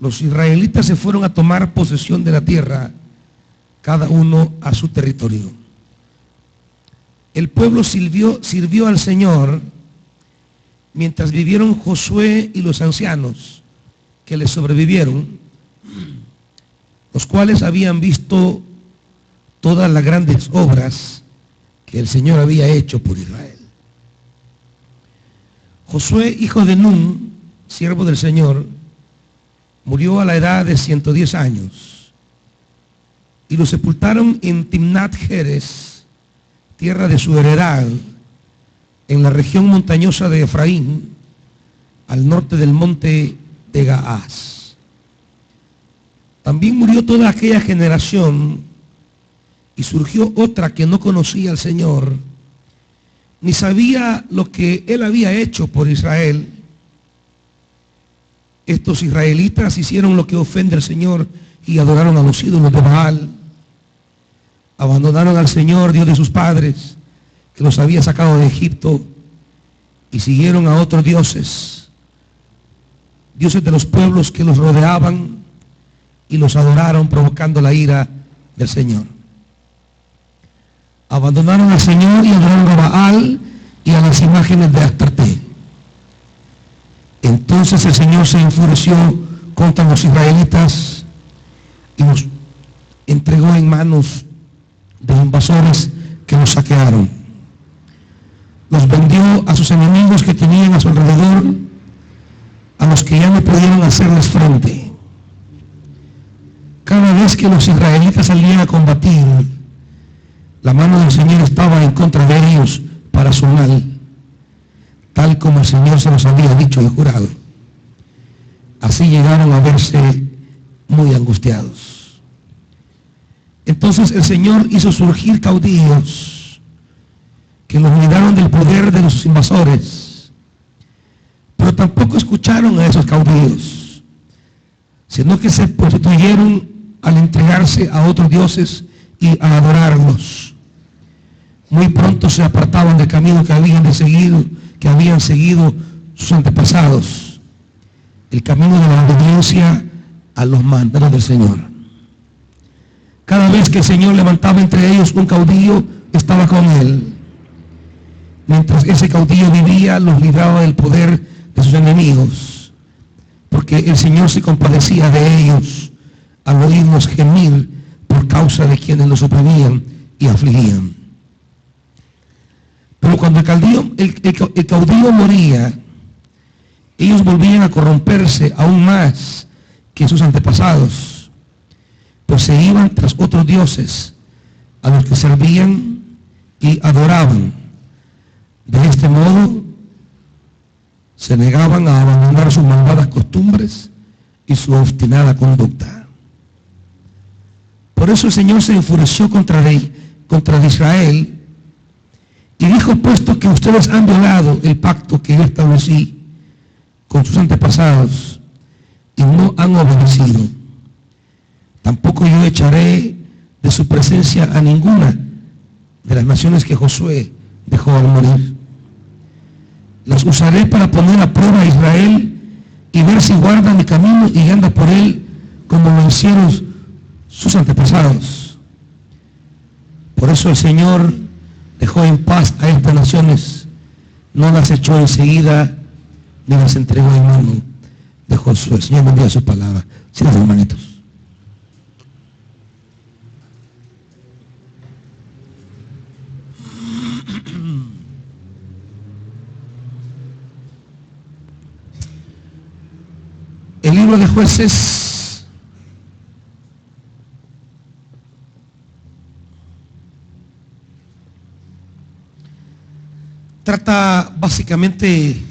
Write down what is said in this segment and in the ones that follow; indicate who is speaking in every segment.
Speaker 1: los israelitas se fueron a tomar posesión de la tierra, cada uno a su territorio. El pueblo sirvió al Señor mientras vivieron Josué y los ancianos que le sobrevivieron, los cuales habían visto todas las grandes obras que el Señor había hecho por Israel. Josué, hijo de Nun, siervo del Señor, murió a la edad de 110 años y lo sepultaron en Timnat Heres, tierra de su heredad, en la región montañosa de Efraín, al norte del monte de Gaás. También murió toda aquella generación y surgió otra que no conocía al Señor, ni sabía lo que Él había hecho por Israel. Estos israelitas hicieron lo que ofende al Señor y adoraron a los ídolos de Baal. Abandonaron al Señor, Dios de sus padres, que los había sacado de Egipto, y siguieron a otros dioses, dioses de los pueblos que los rodeaban, y los adoraron, provocando la ira del Señor. Abandonaron al Señor y adoraron a Baal y a las imágenes de Astarte. Entonces el Señor se enfureció contra los israelitas y los entregó en manos de invasores que los saquearon. Los vendió a sus enemigos que tenían a su alrededor, a los que ya no pudieron hacerles frente. Cada vez que los israelitas salían a combatir, la mano del Señor estaba en contra de ellos para su mal, tal como el Señor se los había dicho y jurado. Así llegaron a verse muy angustiados. Entonces el Señor hizo surgir caudillos que los libraron del poder de los invasores, pero tampoco escucharon a esos caudillos, sino que se prostituyeron al entregarse a otros dioses y a adorarlos. Muy pronto se apartaban del camino que habían seguido sus antepasados, el camino de la obediencia a los mandatos del Señor. Cada vez que el Señor levantaba entre ellos un caudillo, estaba con él. Mientras ese caudillo vivía, los libraba del poder de sus enemigos, porque el Señor se compadecía de ellos al oírlos gemir por causa de quienes los oprimían y afligían. Pero cuando el caudillo moría, ellos volvían a corromperse aún más que sus antepasados, pues se iban tras otros dioses a los que servían y adoraban. De este modo se negaban a abandonar sus malvadas costumbres y su obstinada conducta. Por eso el Señor se enfureció contra Israel y dijo: puesto que ustedes han violado el pacto que yo establecí con sus antepasados y no han obedecido, tampoco yo echaré de su presencia a ninguna de las naciones que Josué dejó al morir. Las usaré para poner a prueba a Israel y ver si guarda mi camino y anda por él como lo hicieron sus antepasados. Por eso el Señor dejó en paz a estas naciones, no las echó enseguida ni las entregó en mano de Josué. El Señor bendiga su palabra. Sí, hermanitos. El libro de Jueces trata básicamente,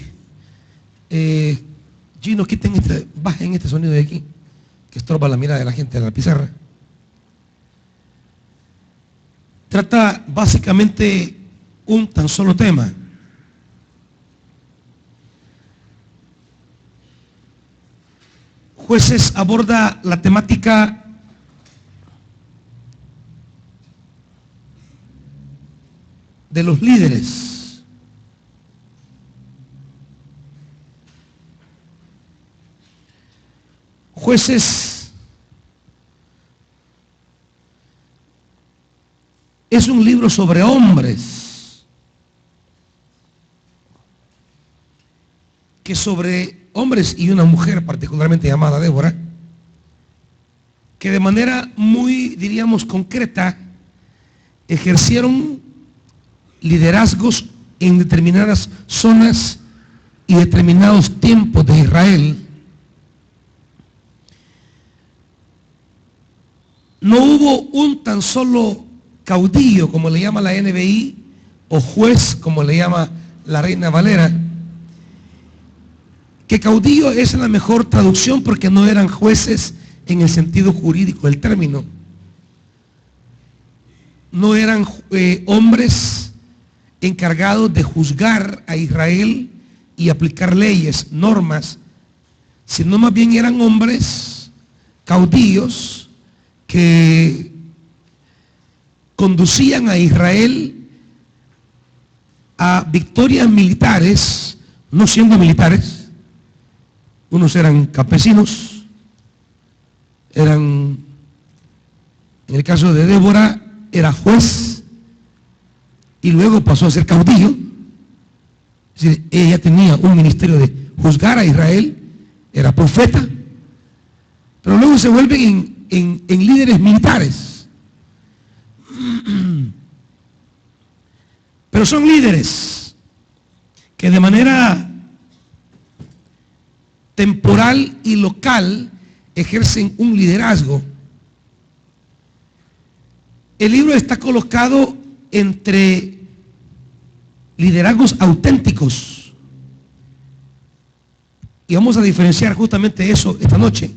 Speaker 1: Gino, bajen este sonido de aquí, que estorba la mirada de la gente de la pizarra. Trata básicamente un tan solo tema. Jueces aborda la temática de los líderes. Jueces es un libro sobre hombres, que sobre hombres y una mujer particularmente llamada Débora, que de manera muy, diríamos, concreta, ejercieron liderazgos en determinadas zonas y determinados tiempos de Israel. No hubo un tan solo caudillo, como le llama la NBI, o juez, como le llama la Reina Valera, que caudillo es la mejor traducción porque no eran jueces en el sentido jurídico del término. No eran hombres encargados de juzgar a Israel y aplicar leyes, normas, sino más bien eran hombres caudillos que conducían a Israel a victorias militares, no siendo militares. Unos eran campesinos, en el caso de Débora, era juez y luego pasó a ser caudillo. Es decir, ella tenía un ministerio de juzgar a Israel, era profeta, pero luego se vuelven en líderes militares. Pero son líderes que de manera temporal y local ejercen un liderazgo. El libro está colocado entre liderazgos auténticos. Y vamos a diferenciar justamente eso esta noche.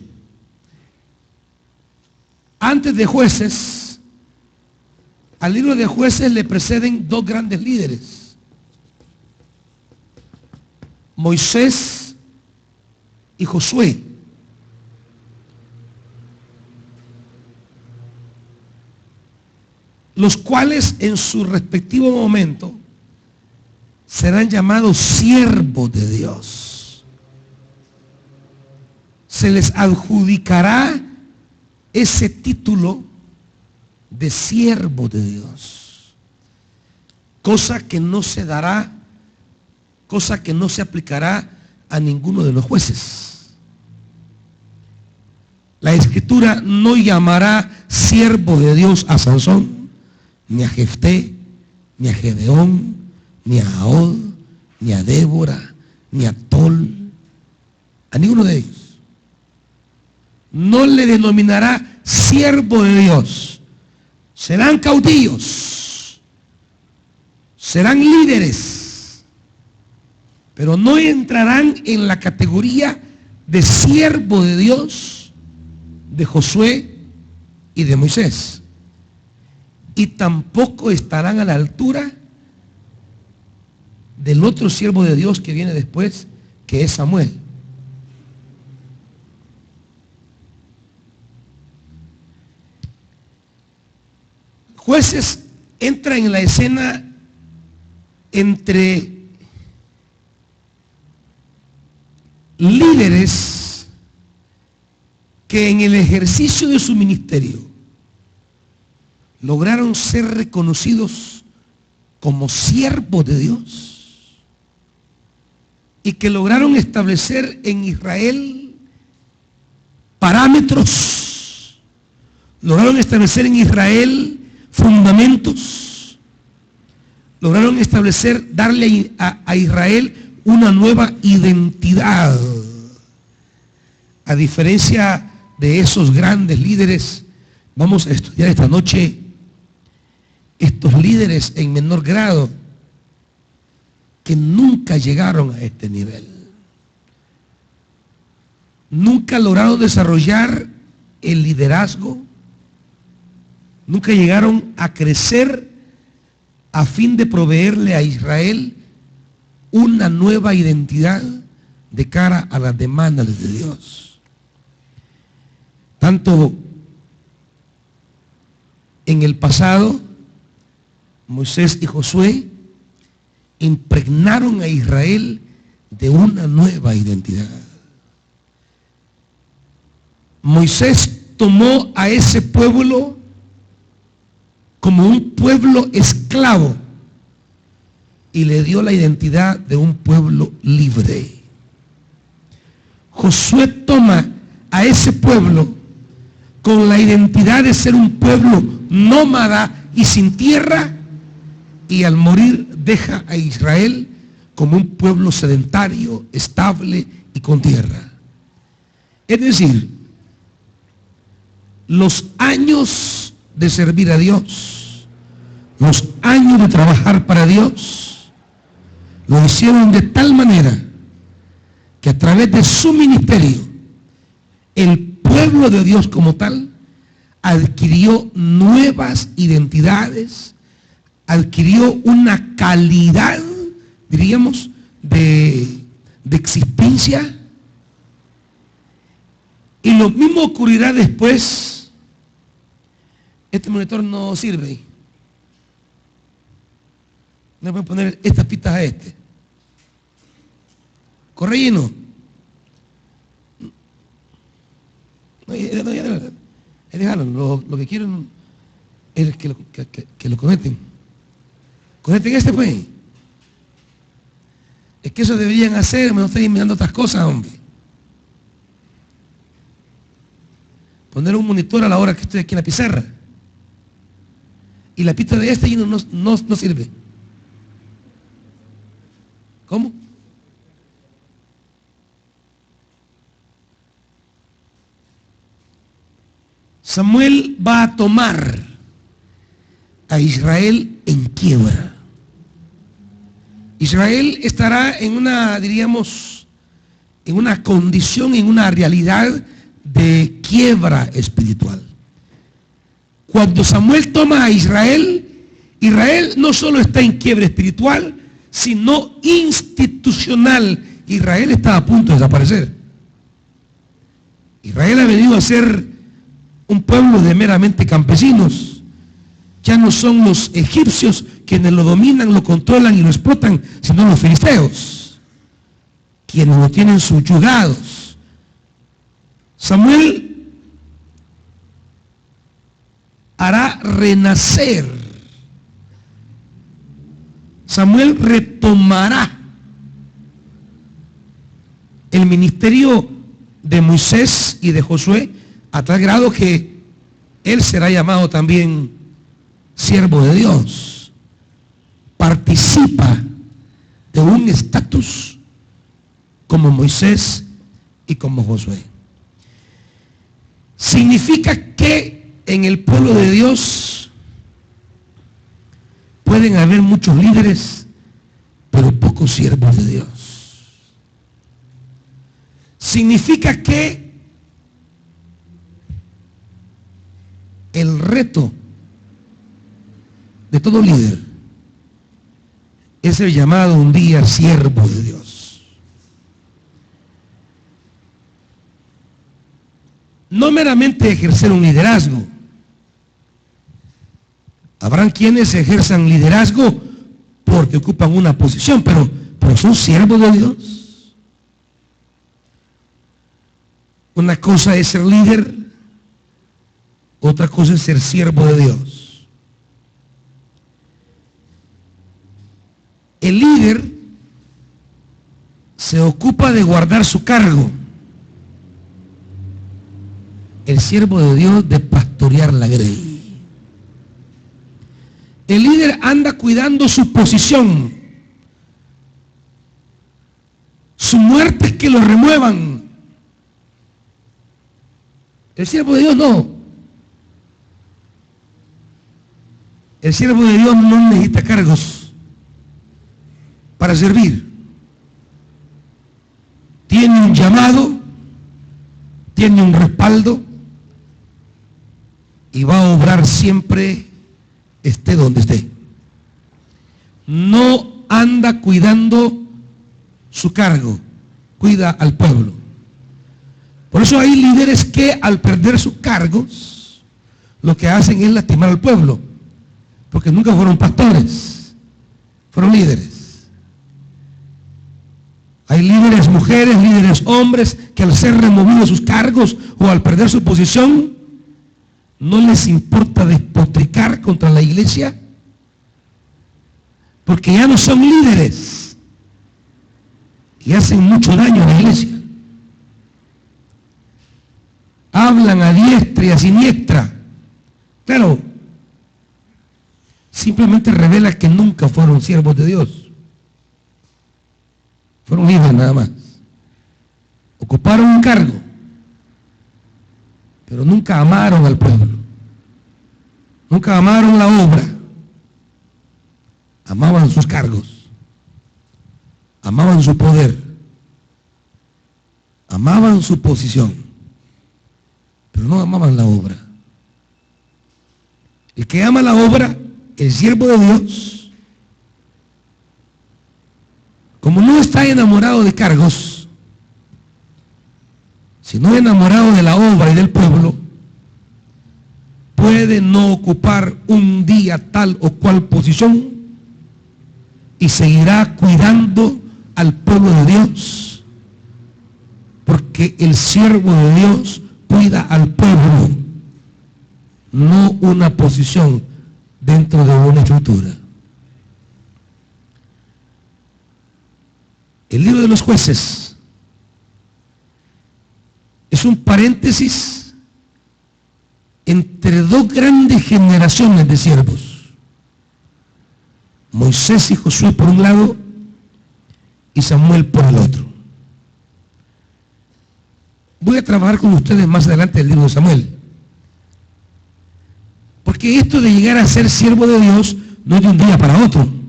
Speaker 1: Antes de Jueces, al libro de Jueces le preceden dos grandes líderes: Moisés y Josué. Los cuales en su respectivo momento serán llamados siervos de Dios. Se les adjudicará ese título de siervo de Dios, cosa que no se dará, cosa que no se aplicará a ninguno de los jueces. La Escritura no llamará siervo de Dios a Sansón, ni a Jefté, ni a Gedeón, ni a Ahod, ni a Débora, ni a Tol, a ninguno de ellos. No le denominará siervo de Dios. Serán caudillos, serán líderes, pero no entrarán en la categoría de siervo de Dios de Josué y de Moisés. Y tampoco estarán a la altura del otro siervo de Dios que viene después, que es Samuel. Jueces entra en la escena entre líderes que en el ejercicio de su ministerio lograron ser reconocidos como siervos de Dios y que lograron establecer en Israel parámetros, lograron establecer en Israel fundamentos, lograron establecer, darle a Israel una nueva identidad. A diferencia de esos grandes líderes, vamos a estudiar esta noche estos líderes en menor grado que nunca llegaron a este nivel. Nunca lograron desarrollar el liderazgo, nunca llegaron a crecer a fin de proveerle a Israel una nueva identidad de cara a las demandas de Dios. Tanto en el pasado, Moisés y Josué impregnaron a Israel de una nueva identidad. Moisés tomó a ese pueblo como un pueblo esclavo y le dio la identidad de un pueblo libre. Josué toma a ese pueblo con la identidad de ser un pueblo nómada y sin tierra, y al morir deja a Israel como un pueblo sedentario, estable y con tierra. Es decir, los años de servir a Dios, los años de trabajar para Dios, lo hicieron de tal manera que a través de su ministerio, el pueblo de Dios como tal adquirió nuevas identidades, adquirió una calidad, diríamos, de existencia. Y lo mismo ocurrirá después. Este monitor no sirve. No voy a poner estas pistas a este. Correíno. Déjalo. Lo que quiero es que lo conecten. Conecten este, pues. Es que eso deberían hacer, me no estoy mirando otras cosas, hombre. Poner un monitor a la hora que estoy aquí en la pizarra. Y la pista de este no sirve. ¿Cómo? Samuel va a tomar a Israel en quiebra. Israel estará en una, diríamos, en una condición, en una realidad de quiebra espiritual. Cuando Samuel toma a Israel, Israel no solo está en quiebra espiritual, sino institucional. Israel está a punto de desaparecer. Israel ha venido a ser un pueblo de meramente campesinos. Ya no son los egipcios quienes lo dominan, lo controlan y lo explotan, sino los filisteos, quienes lo tienen subyugados. Samuel hará renacer. Samuel retomará el ministerio de Moisés y de Josué a tal grado que él será llamado también siervo de Dios. Participa de un estatus como Moisés y como Josué. Significa que en el pueblo de Dios pueden haber muchos líderes, pero pocos siervos de Dios. Significa que el reto de todo líder es el llamado un día siervo de Dios. No meramente ejercer un liderazgo. Habrán quienes ejerzan liderazgo porque ocupan una posición, pero son siervos de Dios. Una cosa es ser líder, otra cosa es ser siervo de Dios. El líder se ocupa de guardar su cargo. El siervo de Dios de pastorear la grey. El líder anda cuidando su posición. Su muerte es que lo remuevan. El siervo de Dios no. El siervo de Dios no necesita cargos para servir. Tiene un llamado, tiene un respaldo y va a obrar siempre esté donde esté. No anda cuidando su cargo, cuida al pueblo. Por eso hay líderes que al perder sus cargos, lo que hacen es lastimar al pueblo, porque nunca fueron pastores, fueron líderes. Hay líderes mujeres, líderes hombres, que al ser removidos sus cargos o al perder su posición, no les importa despotricar contra la iglesia, porque ya no son líderes y hacen mucho daño a la iglesia. Hablan a diestra y a siniestra. Claro, simplemente revela que nunca fueron siervos de Dios. Fueron líderes nada más. Ocuparon un cargo, pero nunca amaron al pueblo. Nunca amaron la obra. Amaban sus cargos. Amaban su poder. Amaban su posición. Pero no amaban la obra. El que ama la obra, el siervo de Dios, como no está enamorado de cargos, sino enamorado de la obra y del pueblo, puede no ocupar un día tal o cual posición y seguirá cuidando al pueblo de Dios, porque el siervo de Dios cuida al pueblo, no una posición dentro de una estructura. El libro de los jueces es un paréntesis entre dos grandes generaciones de siervos, Moisés y Josué por un lado y Samuel por el otro. Voy a trabajar con ustedes más adelante el libro de Samuel, porque esto de llegar a ser siervo de Dios no es de un día para otro.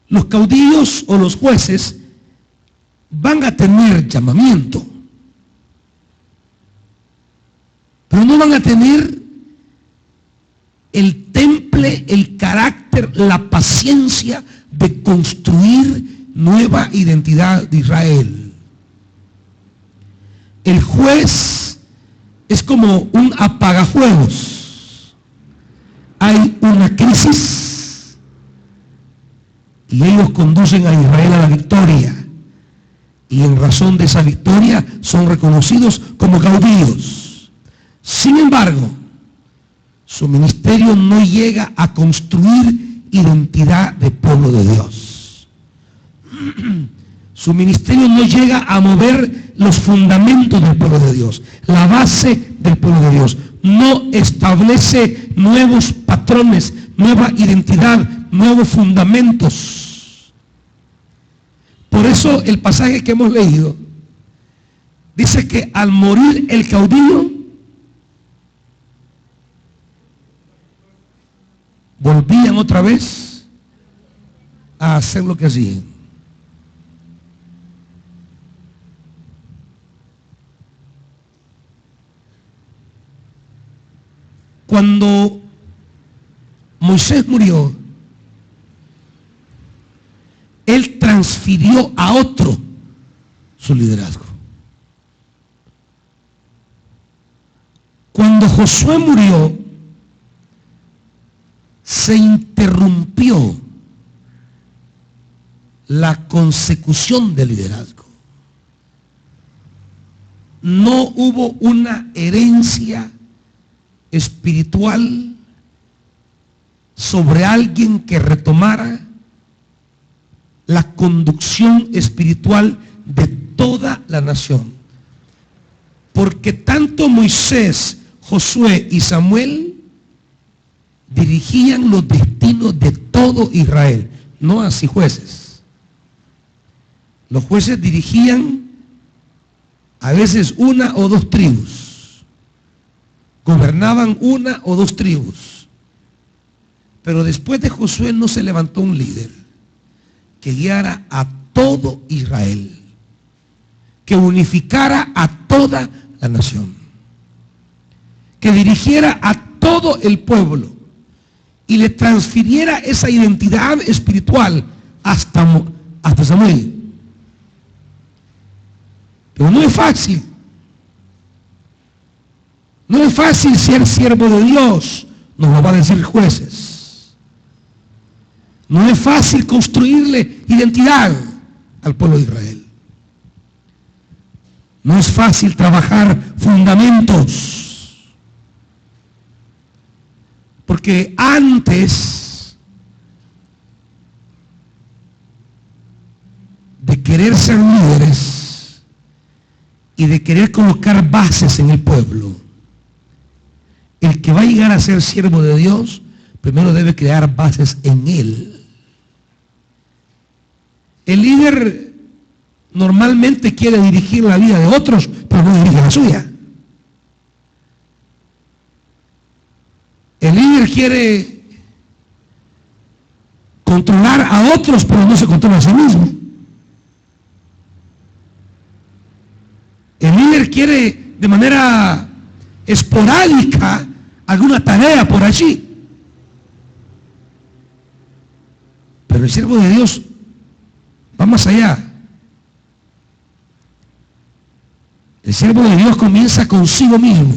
Speaker 1: Los caudillos o los jueces van a tener llamamiento, pero no van a tener el temple, el carácter, la paciencia de construir nueva identidad de Israel. El juez es como un apagafuegos. Hay una crisis y ellos conducen a Israel a la victoria, y en razón de esa victoria son reconocidos como caudillos. Sin embargo, su ministerio no llega a construir identidad de pueblo de Dios. Su ministerio no llega a mover los fundamentos del pueblo de Dios, la base del pueblo de Dios. No establece nuevos patrones, nueva identidad, nuevos fundamentos. Por eso el pasaje que hemos leído dice que al morir el caudillo, volvían otra vez a hacer lo que hacían. Cuando Moisés murió, él transfirió a otro su liderazgo. Cuando Josué murió, se interrumpió la consecución del liderazgo. No hubo una herencia espiritual sobre alguien que retomara la conducción espiritual de toda la nación. Porque tanto Moisés, Josué y Samuel dirigían los destinos de todo Israel, no así jueces. Los jueces dirigían a veces una o dos tribus. Gobernaban una o dos tribus. Pero después de Josué no se levantó un líder que guiara a todo Israel, que unificara a toda la nación, que dirigiera a todo el pueblo y le transfiriera esa identidad espiritual hasta Samuel. Pero no es fácil. No es fácil ser siervo de Dios, nos lo va a decir Jueces. No es fácil construirle identidad al pueblo de Israel. No es fácil trabajar fundamentos. Porque antes de querer ser líderes y de querer colocar bases en el pueblo, el que va a llegar a ser siervo de Dios, primero debe crear bases en él. El líder normalmente quiere dirigir la vida de otros, pero no dirige la suya. El líder quiere controlar a otros, pero no se controla a sí mismo. El líder quiere de manera esporádica alguna tarea por allí. Pero el siervo de Dios va más allá. El siervo de Dios comienza consigo mismo.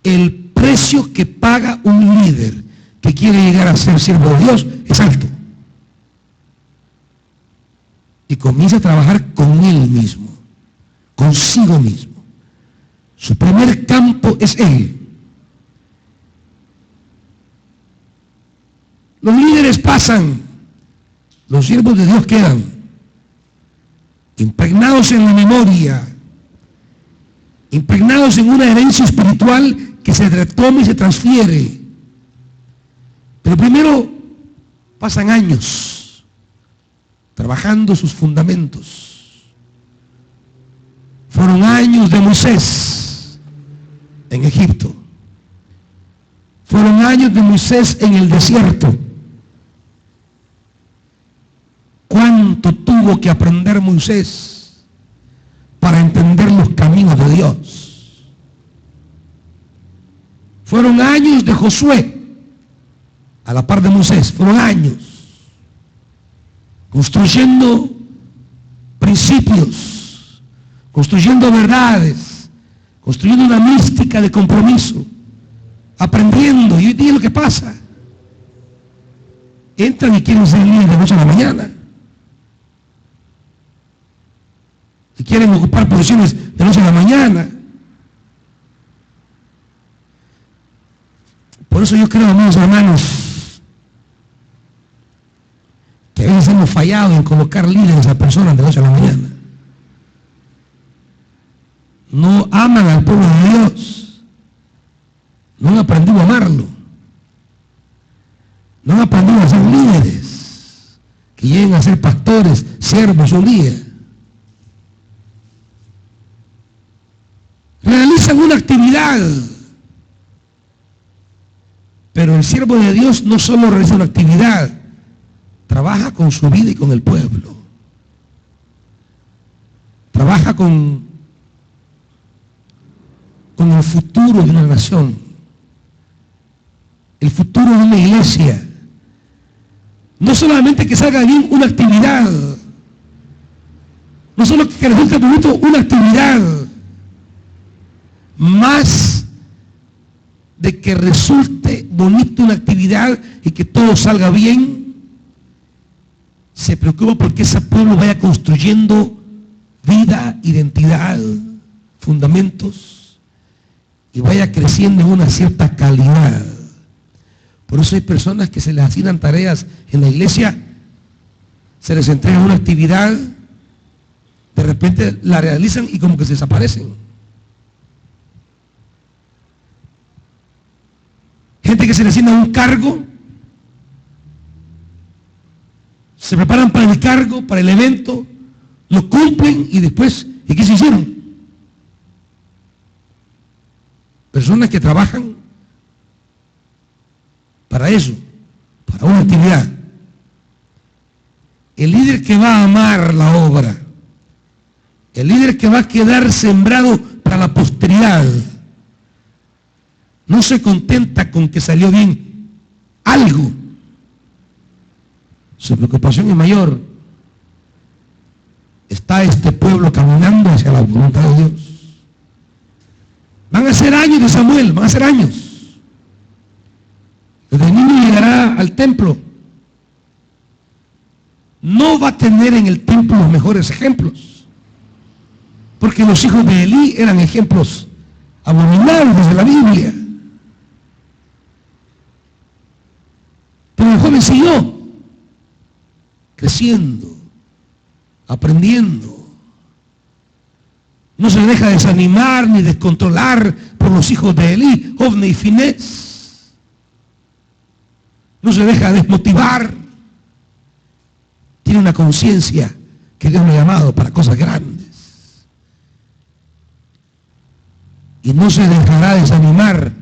Speaker 1: El precio que paga un líder que quiere llegar a ser siervo de Dios es alto. Y comienza a trabajar con él mismo, consigo mismo. Su primer campo es él. Los líderes pasan, los siervos de Dios quedan impregnados en la memoria, impregnados en una herencia espiritual que se retoma y se transfiere. Pero primero pasan años trabajando sus fundamentos. Fueron años de Moisés en Egipto. Fueron años de Moisés en el desierto. ¿Cuánto tuvo que aprender Moisés para entender los caminos de Dios? Fueron años de Josué a la par de Moisés. Fueron años construyendo principios, construyendo verdades, construyendo una mística de compromiso, aprendiendo. Y hoy día lo que pasa, entran y quieren ser líderes de noche a la mañana. Y quieren ocupar posiciones de noche a la mañana. Por eso yo creo, amados hermanos, que a veces hemos fallado en colocar líderes a personas de noche a la mañana. No aman al pueblo de Dios. No han aprendido a amarlo. No han aprendido a ser líderes que lleguen a ser pastores, siervos o líderes. Realizan una actividad, pero el siervo de Dios no solo realiza una actividad, trabaja con su vida y con el pueblo. Trabaja con el futuro de una nación, el futuro de una iglesia. No solamente que salga bien una actividad, no solo que resulte bonito una actividad, más de que resulte bonita una actividad y que todo salga bien, se preocupa porque ese pueblo vaya construyendo vida, identidad, fundamentos, y vaya creciendo en una cierta calidad. Por eso hay personas que se les asignan tareas en la iglesia, se les entrega una actividad, de repente la realizan y como que se desaparecen. Gente que se le asigna un cargo, se preparan para el cargo, para el evento, lo cumplen y después, ¿y qué se hicieron? Personas que trabajan para eso, para una actividad. El líder que va a amar la obra, el líder que va a quedar sembrado para la posteridad, no se contenta con que salió bien algo. Su preocupación es mayor. ¿Está este pueblo caminando hacia la voluntad de Dios? Van a ser años de Samuel, van a ser años. Desde niño llegará al templo no va a tener en el templo los mejores ejemplos, porque los hijos de Elí eran ejemplos abominables de la Biblia. Pero el joven siguió creciendo, aprendiendo. No se deja desanimar ni descontrolar por los hijos de Elí, Ofni y Finés. No se deja desmotivar. Tiene una conciencia que Dios lo ha llamado para cosas grandes. Y no se dejará desanimar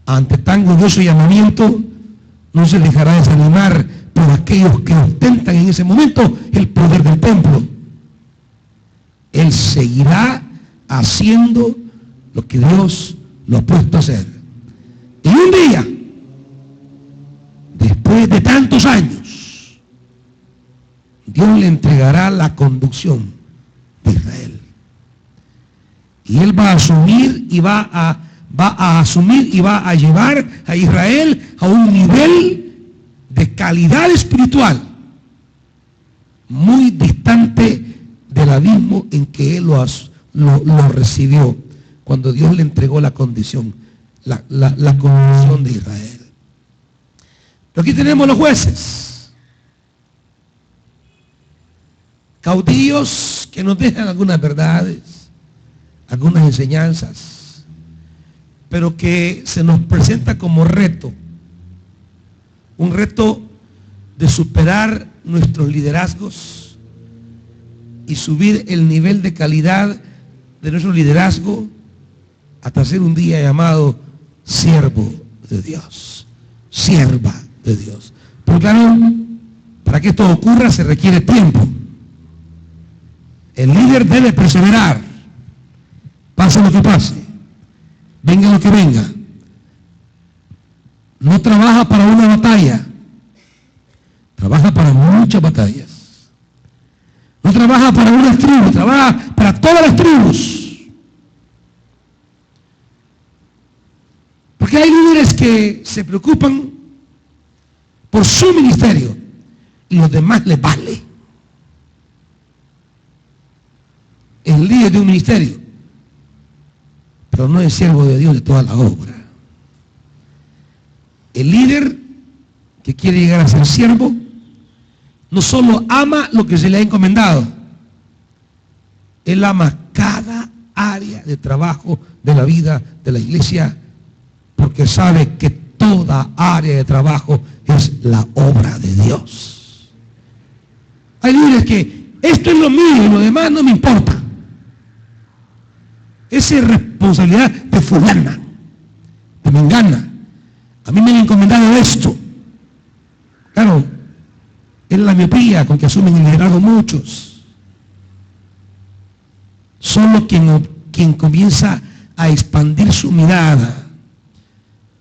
Speaker 1: ante tan glorioso llamamiento. No se dejará desanimar por aquellos que ostentan en ese momento el poder del templo. Él seguirá haciendo lo que Dios lo ha puesto a hacer. Y un día, después de tantos años, Dios le entregará la conducción de Israel. Y Él va a asumir y va a llevar a Israel a un nivel de calidad espiritual muy distante del abismo en que él lo recibió cuando Dios le entregó la condición, la condición de Israel. Pero aquí tenemos los jueces, caudillos que nos dejan algunas verdades, algunas enseñanzas, pero que se nos presenta como reto, un reto de superar nuestros liderazgos y subir el nivel de calidad de nuestro liderazgo hasta ser un día llamado siervo de Dios, sierva de Dios. Pero claro, para que esto ocurra se requiere tiempo. El líder debe perseverar, pase lo que pase, venga lo que venga. No trabaja para una batalla, trabaja para muchas batallas. No trabaja para una tribu, trabaja para todas las tribus. Porque hay líderes que se preocupan por su ministerio y los demás les vale. El líder de un ministerio, pero no es siervo de Dios de toda la obra. El líder que quiere llegar a ser siervo no solo ama lo que se le ha encomendado, él ama cada área de trabajo de la vida de la iglesia, porque sabe que toda área de trabajo es la obra de Dios. Hay líderes que esto es lo mío y lo demás no me importa. Esa es responsabilidad de fulana, de mengana. A mí me han encomendado esto. Claro, es la miopía con que asumen el liderazgo muchos. Solo quien comienza a expandir su mirada,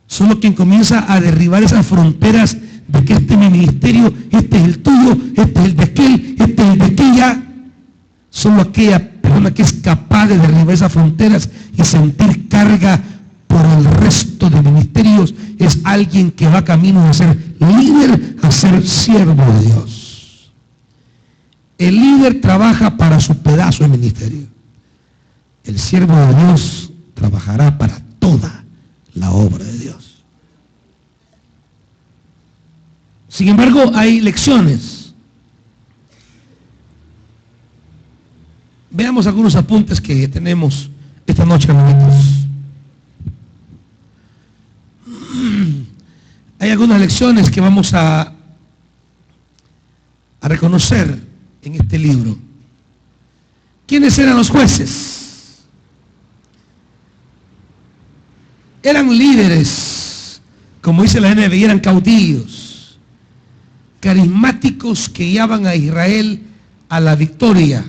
Speaker 1: solo quien comienza a derribar esas fronteras de que este es mi ministerio, este es el tuyo, este es el de aquel, este es el de aquella, solo aquella persona que es capaz de derribar esas fronteras y sentir carga por el resto de ministerios es alguien que va camino de ser líder a ser siervo de Dios. El líder trabaja para su pedazo de ministerio. El siervo de Dios trabajará para toda la obra de Dios. Sin embargo, hay lecciones. Veamos algunos apuntes que tenemos esta noche, hermanitos. Hay algunas lecciones que vamos a reconocer en este libro. ¿Quiénes eran los jueces? Eran líderes, como dice la NBI, eran caudillos, carismáticos que guiaban a Israel a la victoria.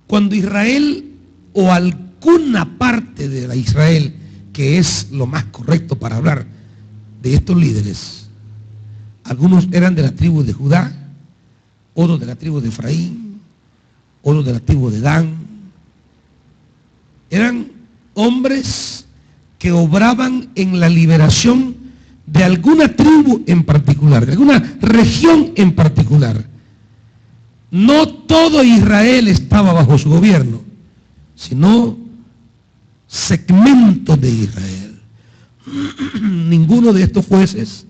Speaker 1: Cuando Israel o alguna parte de la Israel, que es lo más correcto para hablar de estos líderes, algunos eran de la tribu de Judá, otros de la tribu de Efraín, otros de la tribu de Dan. Eran hombres que obraban en la liberación de alguna tribu en particular, de alguna región en particular. No todo Israel estaba bajo su gobierno, sino segmentos de Israel. Ninguno de estos jueces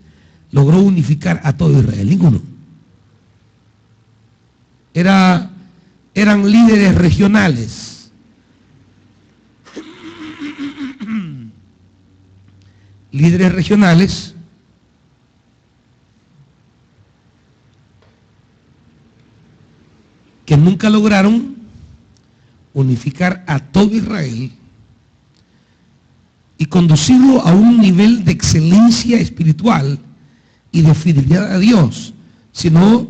Speaker 1: logró unificar a todo Israel, ninguno. Eran líderes regionales. Líderes regionales que nunca lograron unificar a todo Israel y conducirlo a un nivel de excelencia espiritual y de fidelidad a Dios, sino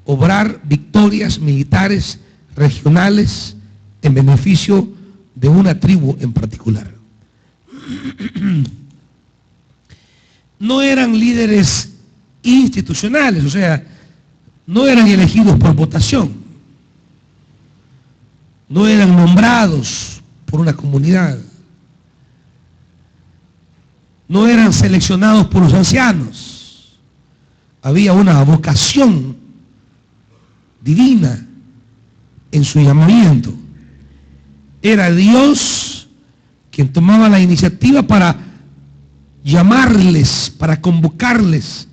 Speaker 1: obrar victorias militares regionales en beneficio de una tribu en particular. No eran líderes institucionales, o sea, no eran elegidos por votación, no eran nombrados por una comunidad, no eran seleccionados por los ancianos. Había una vocación divina en su llamamiento. Era Dios quien tomaba la iniciativa para llamarles, para convocarles,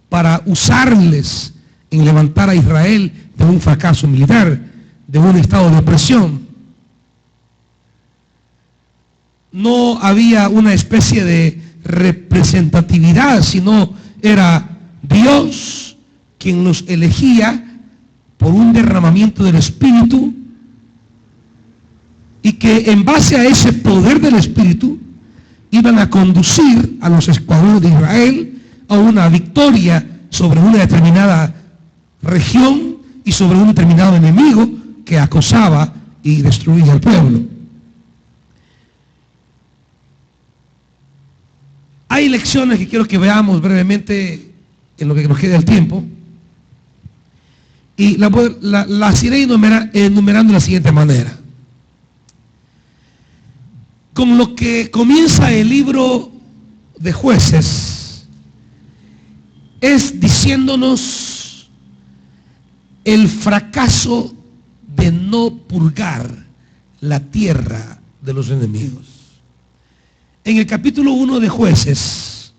Speaker 1: para usarles en levantar a Israel de un fracaso militar, de un estado de opresión. No había una especie de representatividad, sino era Dios quien los elegía por un derramamiento del Espíritu, y que en base a ese poder del Espíritu iban a conducir a los escuadrones de Israel a una victoria sobre una determinada región y sobre un determinado enemigo que acosaba y destruía al pueblo. Hay lecciones que quiero que veamos brevemente en lo que nos queda del tiempo, y las iré enumerando de la siguiente manera. Con lo que comienza el libro de Jueces es diciéndonos el fracaso de no purgar la tierra de los enemigos. En el capítulo 1 de Jueces,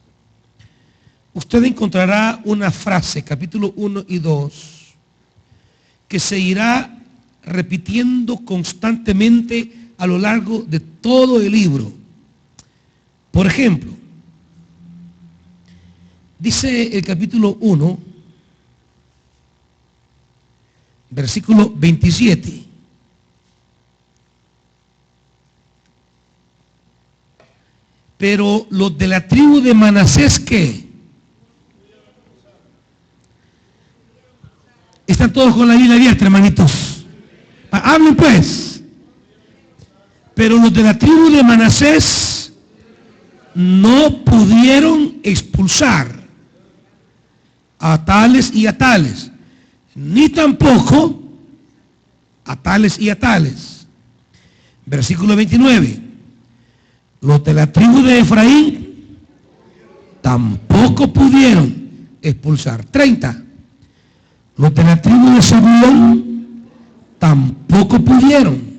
Speaker 1: usted encontrará una frase, capítulo 1 y 2, que se irá repitiendo constantemente a lo largo de todo el libro. Por ejemplo, dice el capítulo 1, versículo 27. Pero los de la tribu de Manasés, ¿qué? Están todos con la Biblia abierta, hermanitos. Hablen pues. Pero los de la tribu de Manasés no pudieron expulsar a tales y a tales, ni tampoco a tales y a tales. Versículo 29. Los de la tribu de Efraín tampoco pudieron expulsar. 30. Los de la tribu de Zabulón tampoco pudieron.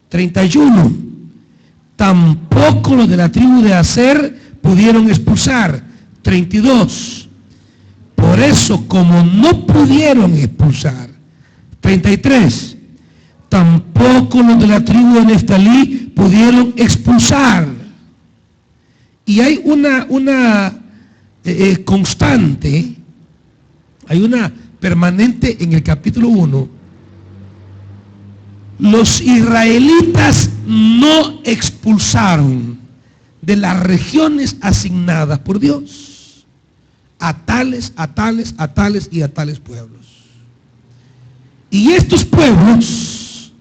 Speaker 1: 31. Tampoco los de la tribu de Aser pudieron expulsar. 32. Por eso, como no pudieron expulsar. 33. Tampoco los de la tribu de Neftalí pudieron expulsar. Y hay una constante, hay una permanente en el capítulo 1. Los israelitas no expulsaron de las regiones asignadas por Dios a tales y a tales pueblos. Y estos pueblos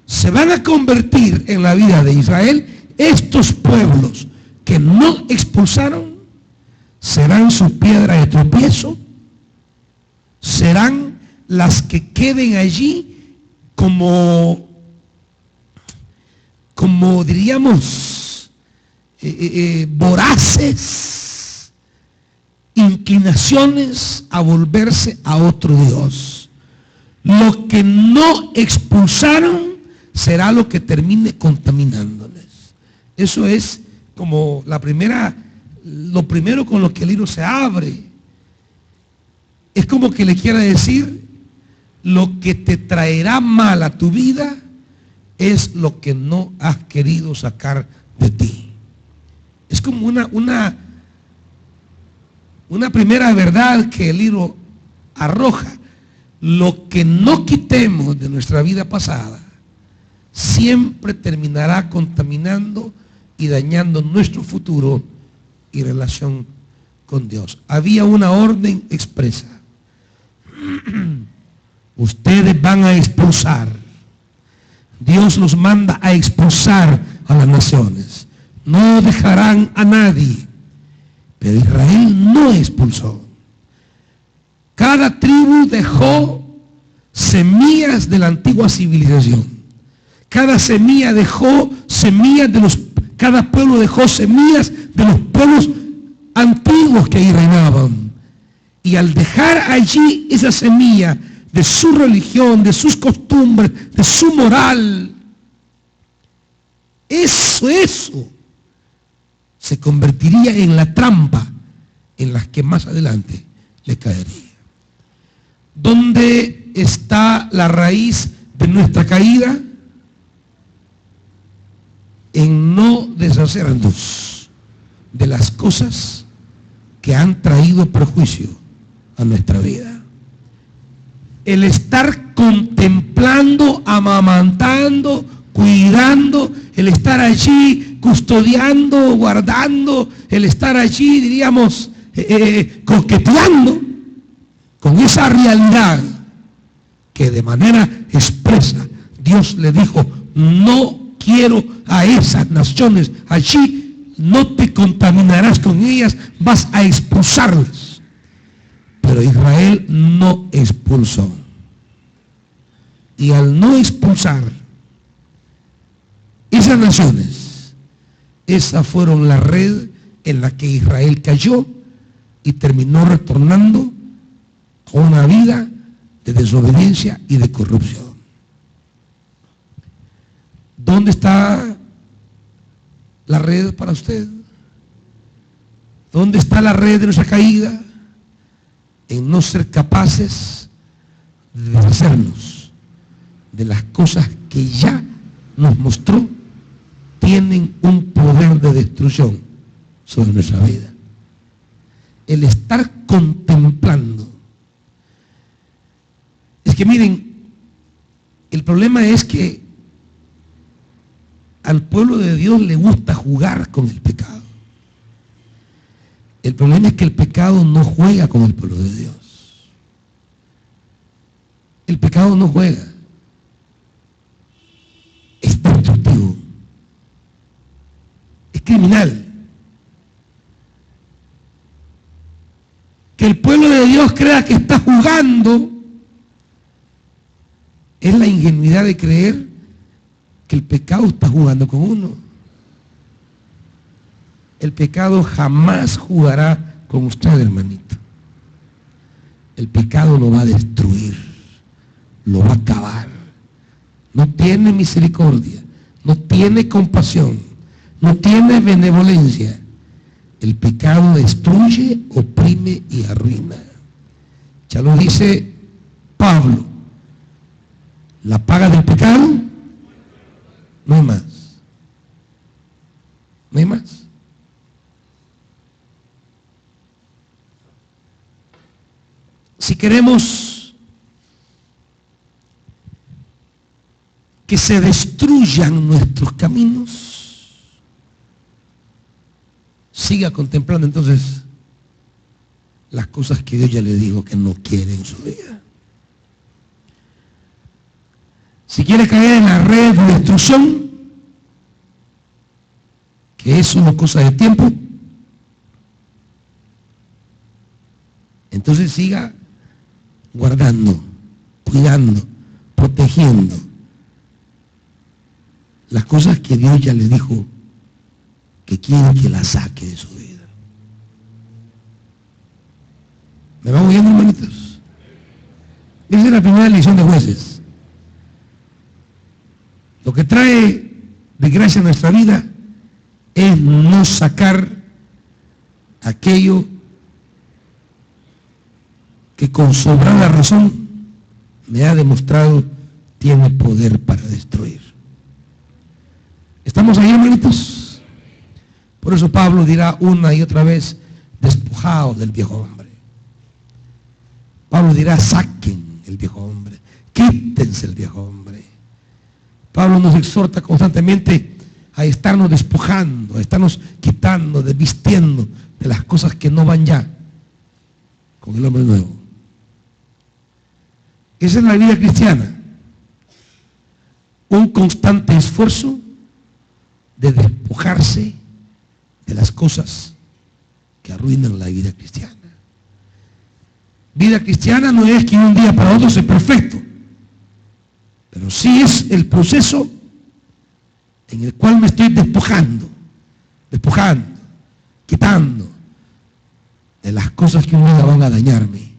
Speaker 1: se van a convertir en la vida de Israel. Estos pueblos que no expulsaron serán su piedra de tropiezo, serán las que queden allí como diríamos, voraces inclinaciones a volverse a otro Dios. Lo que no expulsaron será lo que termine contaminándoles. Eso es como lo primero con lo que el libro se abre. Es como que le quiera decir, lo que te traerá mal a tu vida es lo que no has querido sacar de ti. Es como una primera verdad que el libro arroja. Lo que no quitemos de nuestra vida pasada siempre terminará contaminando y dañando nuestro futuro y relación con Dios. Había una orden expresa. Ustedes van a expulsar. Dios los manda a expulsar a las naciones. No dejarán a nadie. Pero Israel no expulsó. Cada tribu dejó semillas de la antigua civilización. Cada pueblo dejó semillas de los pueblos antiguos que ahí reinaban. Y al dejar allí esa semilla de su religión, de sus costumbres, de su moral, eso se convertiría en la trampa en la que más adelante le caería. ¿Dónde está la raíz de nuestra caída? En no deshacernos de las cosas que han traído perjuicio a nuestra vida. El estar contemplando, amamantando, cuidando, el estar allí custodiando, guardando, el estar allí, diríamos, coqueteando con esa realidad que de manera expresa Dios le dijo, no quiero a esas naciones allí, no te contaminarás con ellas, vas a expulsarlas. Pero Israel no expulsó. Y al no expulsar esas naciones, esas fueron la red en la que Israel cayó y terminó retornando a una vida de desobediencia y de corrupción. ¿Dónde está la red para usted? ¿Dónde está la red de nuestra caída? En no ser capaces de deshacernos de las cosas que ya nos mostró tienen un poder de destrucción sobre nuestra vida. El estar contemplando. Es que miren, el problema es que al pueblo de Dios le gusta jugar con el pecado. El problema es que el pecado no juega con el pueblo de Dios. El pecado no juega. Es destructivo. Es criminal. Que el pueblo de Dios crea que está jugando es la ingenuidad de creer que el pecado está jugando con uno. El pecado jamás jugará con usted, hermanito. El pecado lo va a destruir, lo va a acabar. No tiene misericordia, no tiene compasión, no tiene benevolencia. El pecado destruye, oprime y arruina. Ya lo dice Pablo. La paga del pecado, no hay más. No hay más. Si queremos que se destruyan nuestros caminos, siga contemplando entonces las cosas que Dios ya le dijo que no quiere en su vida. Si quiere caer en la red de destrucción, que es una cosa de tiempo, entonces siga guardando, cuidando, protegiendo las cosas que Dios ya le dijo que quiere que la saque de su vida. ¿Me van oyendo, hermanitos? Esa es la primera lección de Jueces. Lo que trae desgracia a nuestra vida es no sacar aquello que con sobrada razón me ha demostrado tiene poder para destruir. ¿Estamos ahí, hermanitos? Por eso Pablo dirá una y otra vez, despojaos del viejo hombre. Pablo dirá, saquen el viejo hombre, quítense el viejo hombre. Pablo nos exhorta constantemente a estarnos despojando, a estarnos quitando, desvistiendo de las cosas que no van ya con el hombre nuevo. Esa es la vida cristiana. Un constante esfuerzo de despojarse de las cosas que arruinan la vida cristiana. Vida cristiana no es que un día para otro sea perfecto, pero sí es el proceso en el cual me estoy despojando, quitando de las cosas que un día van a dañarme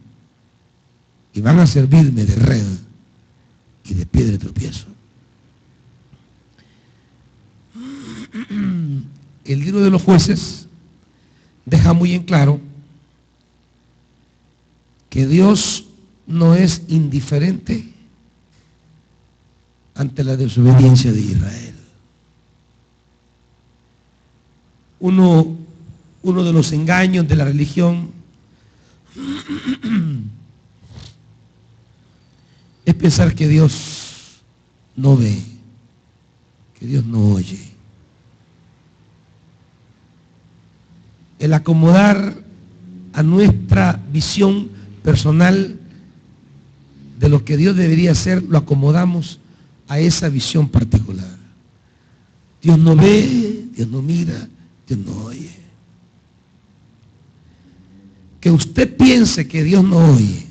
Speaker 1: y van a servirme de red y de piedra de tropiezo. El libro de los Jueces deja muy en claro que Dios no es indiferente ante la desobediencia de Israel. Uno de los engaños de la religión es pensar que Dios no ve, que Dios no oye. El acomodar a nuestra visión personal de lo que Dios debería ser, lo acomodamos a esa visión particular. Dios no ve, Dios no mira, Dios no oye. Que usted piense que Dios no oye,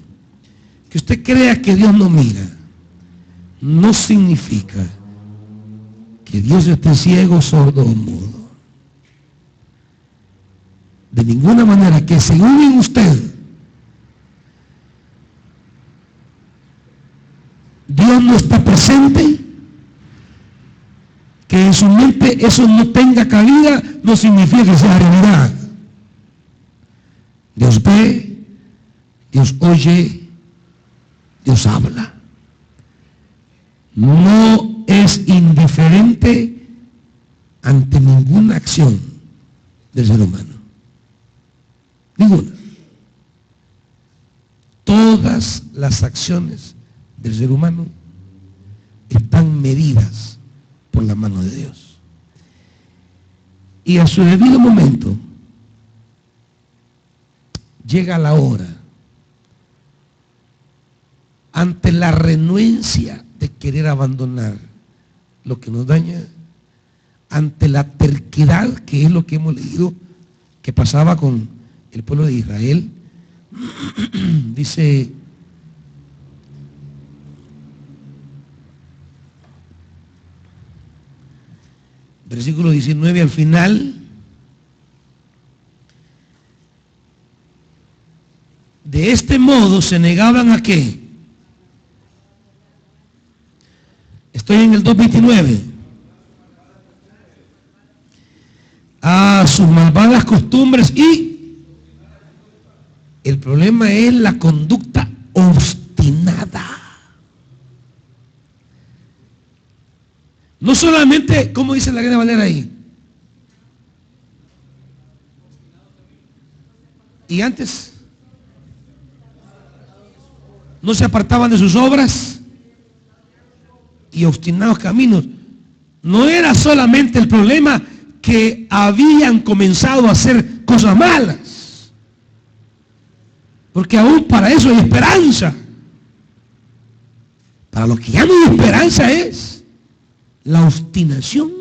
Speaker 1: que usted crea que Dios no mira, no significa que Dios esté ciego, sordo o mudo. De ninguna manera. Que según en usted Dios no está presente, que en su mente eso no tenga cabida, no significa que sea realidad. Dios ve, Dios oye, Dios habla. No es indiferente ante ninguna acción del ser humano. Ninguna. Todas las acciones del ser humano están medidas por la mano de Dios. Y a su debido momento llega la hora, ante la renuencia de querer abandonar lo que nos daña, ante la terquedad, que es lo que hemos leído que pasaba con el pueblo de Israel. Dice versículo 19 al final: de este modo se negaban a qué. Estoy en el 2:29. A sus malvadas costumbres, y el problema es la conducta obstinada. No solamente, como dice la Reina Valera ahí, y antes no se apartaban de sus obras y obstinados caminos. No era solamente el problema que habían comenzado a hacer cosas malas, porque aún para eso hay esperanza. Para lo que ya no hay esperanza es la obstinación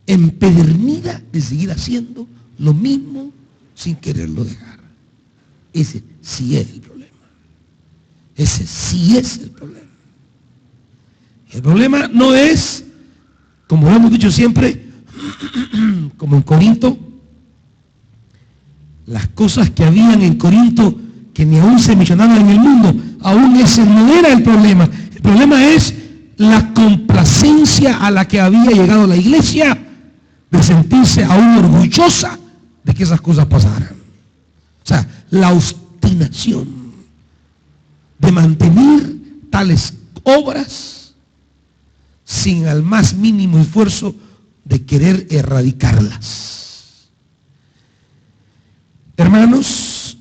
Speaker 1: empedernida de seguir haciendo lo mismo sin quererlo dejar. Ese sí es el problema. Ese sí es el problema. El problema no es, como lo hemos dicho siempre, como en Corinto, las cosas que habían en Corinto que ni aún se mencionaban en el mundo, aún ese no era el problema. El problema es la complacencia a la que había llegado la iglesia de sentirse aún orgullosa de que esas cosas pasaran. O sea, la obstinación de mantener tales obras sin al más mínimo esfuerzo de querer erradicarlas. Hermanos,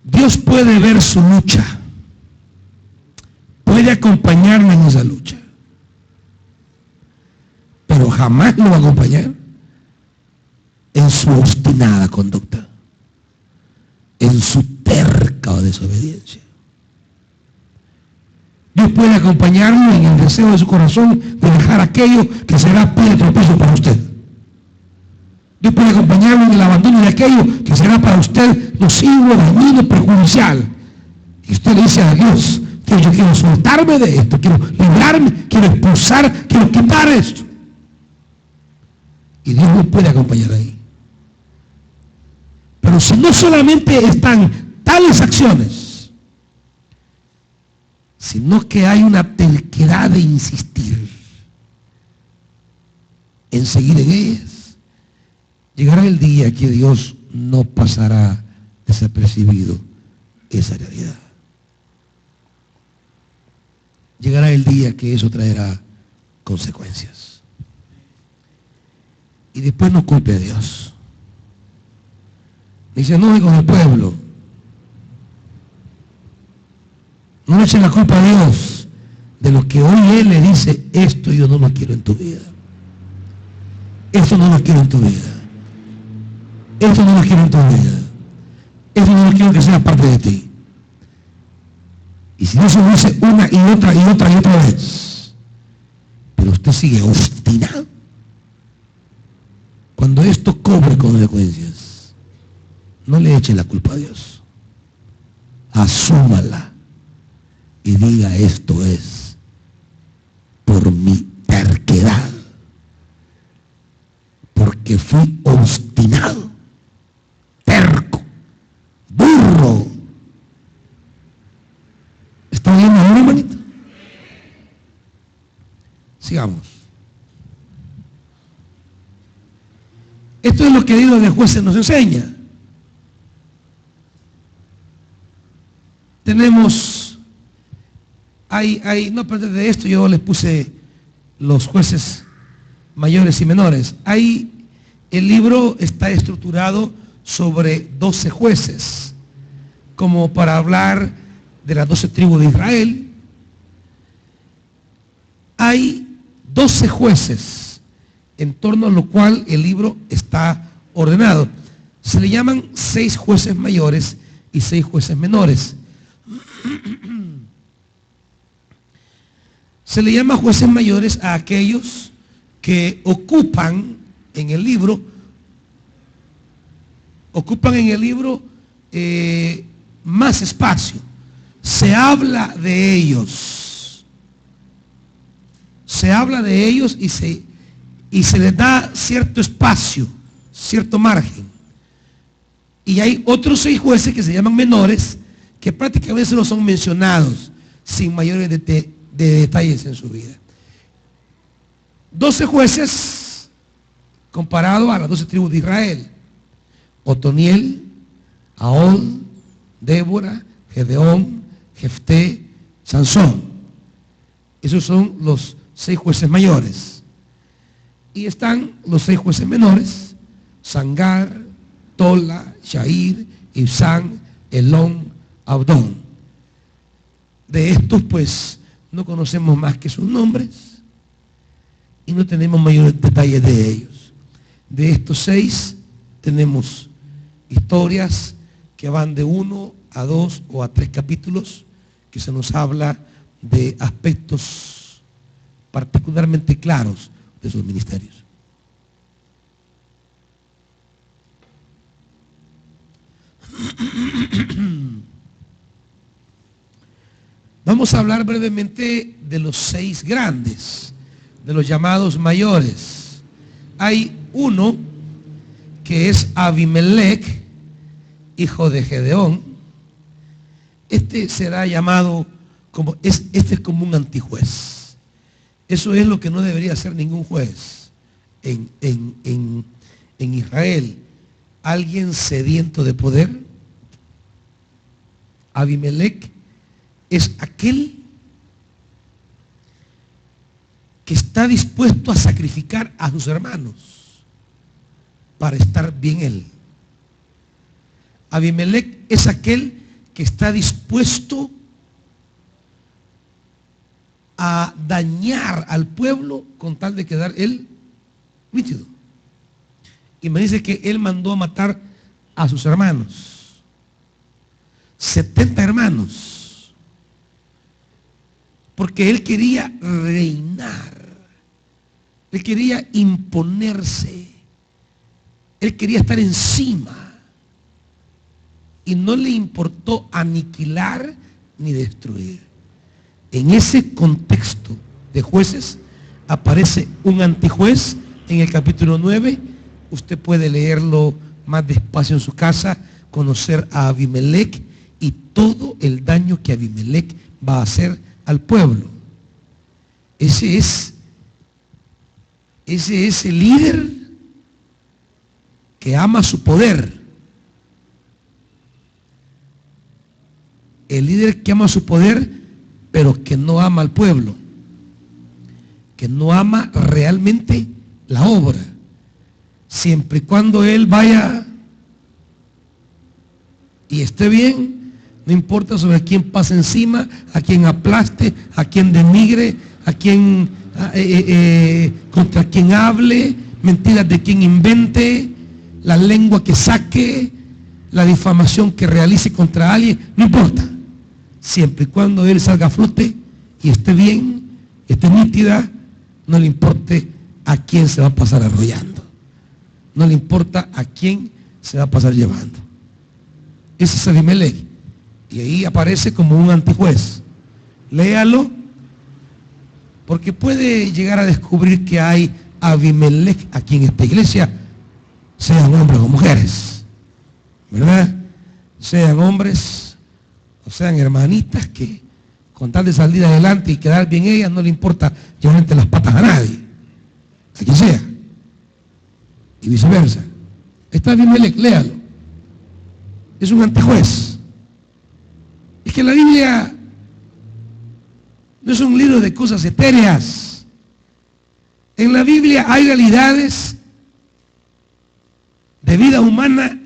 Speaker 1: Dios puede ver su lucha, puede acompañarme en esa lucha, pero jamás lo va a acompañar en su obstinada conducta, en su terca desobediencia. Dios puede acompañarlo en el deseo de su corazón de dejar aquello que será pie de tropiezo para usted. Dios puede acompañarlo en el abandono de aquello que será para usted nocivo, dañino, perjudicial. Y usted le dice a Dios, que yo quiero soltarme de esto, quiero librarme, quiero expulsar, quiero quitar esto. Y Dios no puede acompañar ahí. Pero si no solamente están tales acciones, sino que hay una terquedad de insistir en seguir en ellas, llegará el día que Dios no pasará desapercibido esa realidad. Llegará el día que eso traerá consecuencias. Y después no culpe a Dios. Dice, no con el pueblo. No le echen la culpa a Dios de lo que hoy Él le dice, esto yo no lo quiero en tu vida. Esto no lo quiero en tu vida. Esto no lo quiero en tu vida. Esto no lo quiero que sea parte de ti. Y si no se lo dice una y otra y otra y otra vez, pero usted sigue obstinado, cuando esto cobre consecuencias, no le eche la culpa a Dios. Asúmala y diga, esto es por mi terquedad, porque fui obstinado, terco, burro. ¿Está bien ahora, hermanito? Sigamos. Esto es lo que el libro de Jueces nos enseña. Tenemos, no, aparte de esto, yo les puse los jueces mayores y menores. El libro está estructurado sobre 12 jueces, como para hablar de las 12 tribus de Israel. Hay 12 jueces, en torno a lo cual el libro está ordenado. Se le llaman 6 jueces mayores y 6 jueces menores. Se le llama jueces mayores a aquellos que ocupan en el libro más espacio. Se habla de ellos. Se habla de ellos y se les da cierto espacio, cierto margen. Y hay otros 6 jueces que se llaman menores, que prácticamente no son mencionados, sin mayores detalles en su vida. 12 jueces comparado a las 12 tribus de Israel: Otoniel, Ahón, Débora, Gedeón, Jefté, Sansón. Esos son los 6 jueces mayores. Y están los 6 jueces menores: Sangar, Tola, Shair, Ibsán, Elón, Abdón. De estos pues no conocemos más que sus nombres y no tenemos mayores detalles de ellos. De estos 6 tenemos historias que van de 1 a 2 o a 3 capítulos, que se nos habla de aspectos particularmente claros de sus ministerios. Vamos a hablar brevemente de los 6 grandes, de los llamados mayores. Hay uno que es Abimelech, hijo de Gedeón. Este será llamado como, este es como un antijuez. Eso es lo que no debería hacer ningún juez en Israel. Alguien sediento de poder. Abimelech es aquel que está dispuesto a sacrificar a sus hermanos para estar bien él. Abimelech es aquel que está dispuesto a dañar al pueblo con tal de quedar él nítido. Y me dice que él mandó a matar a sus hermanos, 70 hermanos, porque él quería reinar, él quería imponerse, él quería estar encima y no le importó aniquilar ni destruir. En ese contexto de Jueces aparece un antijuez en el capítulo 9. Usted puede leerlo más despacio en su casa, conocer a Abimelech y todo el daño que Abimelech va a hacer al pueblo. Ese es el líder que ama su poder. El líder que ama su poder, pero que no ama al pueblo, que no ama realmente la obra. Siempre y cuando él vaya y esté bien, no importa sobre quién pase encima, a quién aplaste, a quién denigre, a quién contra quien hable, mentiras de quien invente, la lengua que saque, la difamación que realice contra alguien, no importa. Siempre y cuando él salga a flote y esté bien, esté nítida, no le importe a quién se va a pasar arrollando. No le importa a quién se va a pasar llevando. Ese es Abimelech. Y ahí aparece como un antijuez. Léalo, porque puede llegar a descubrir que hay Abimelech aquí en esta iglesia, sean hombres o mujeres, ¿verdad? Sean hombres o sean hermanitas que con tal de salir adelante y quedar bien ellas, no le importa llevar entre las patas a nadie, a quien sea, y viceversa. Está Abimelech, léalo. Es un antijuez. Es que la Biblia no es un libro de cosas etéreas. En la Biblia hay realidades de vida humana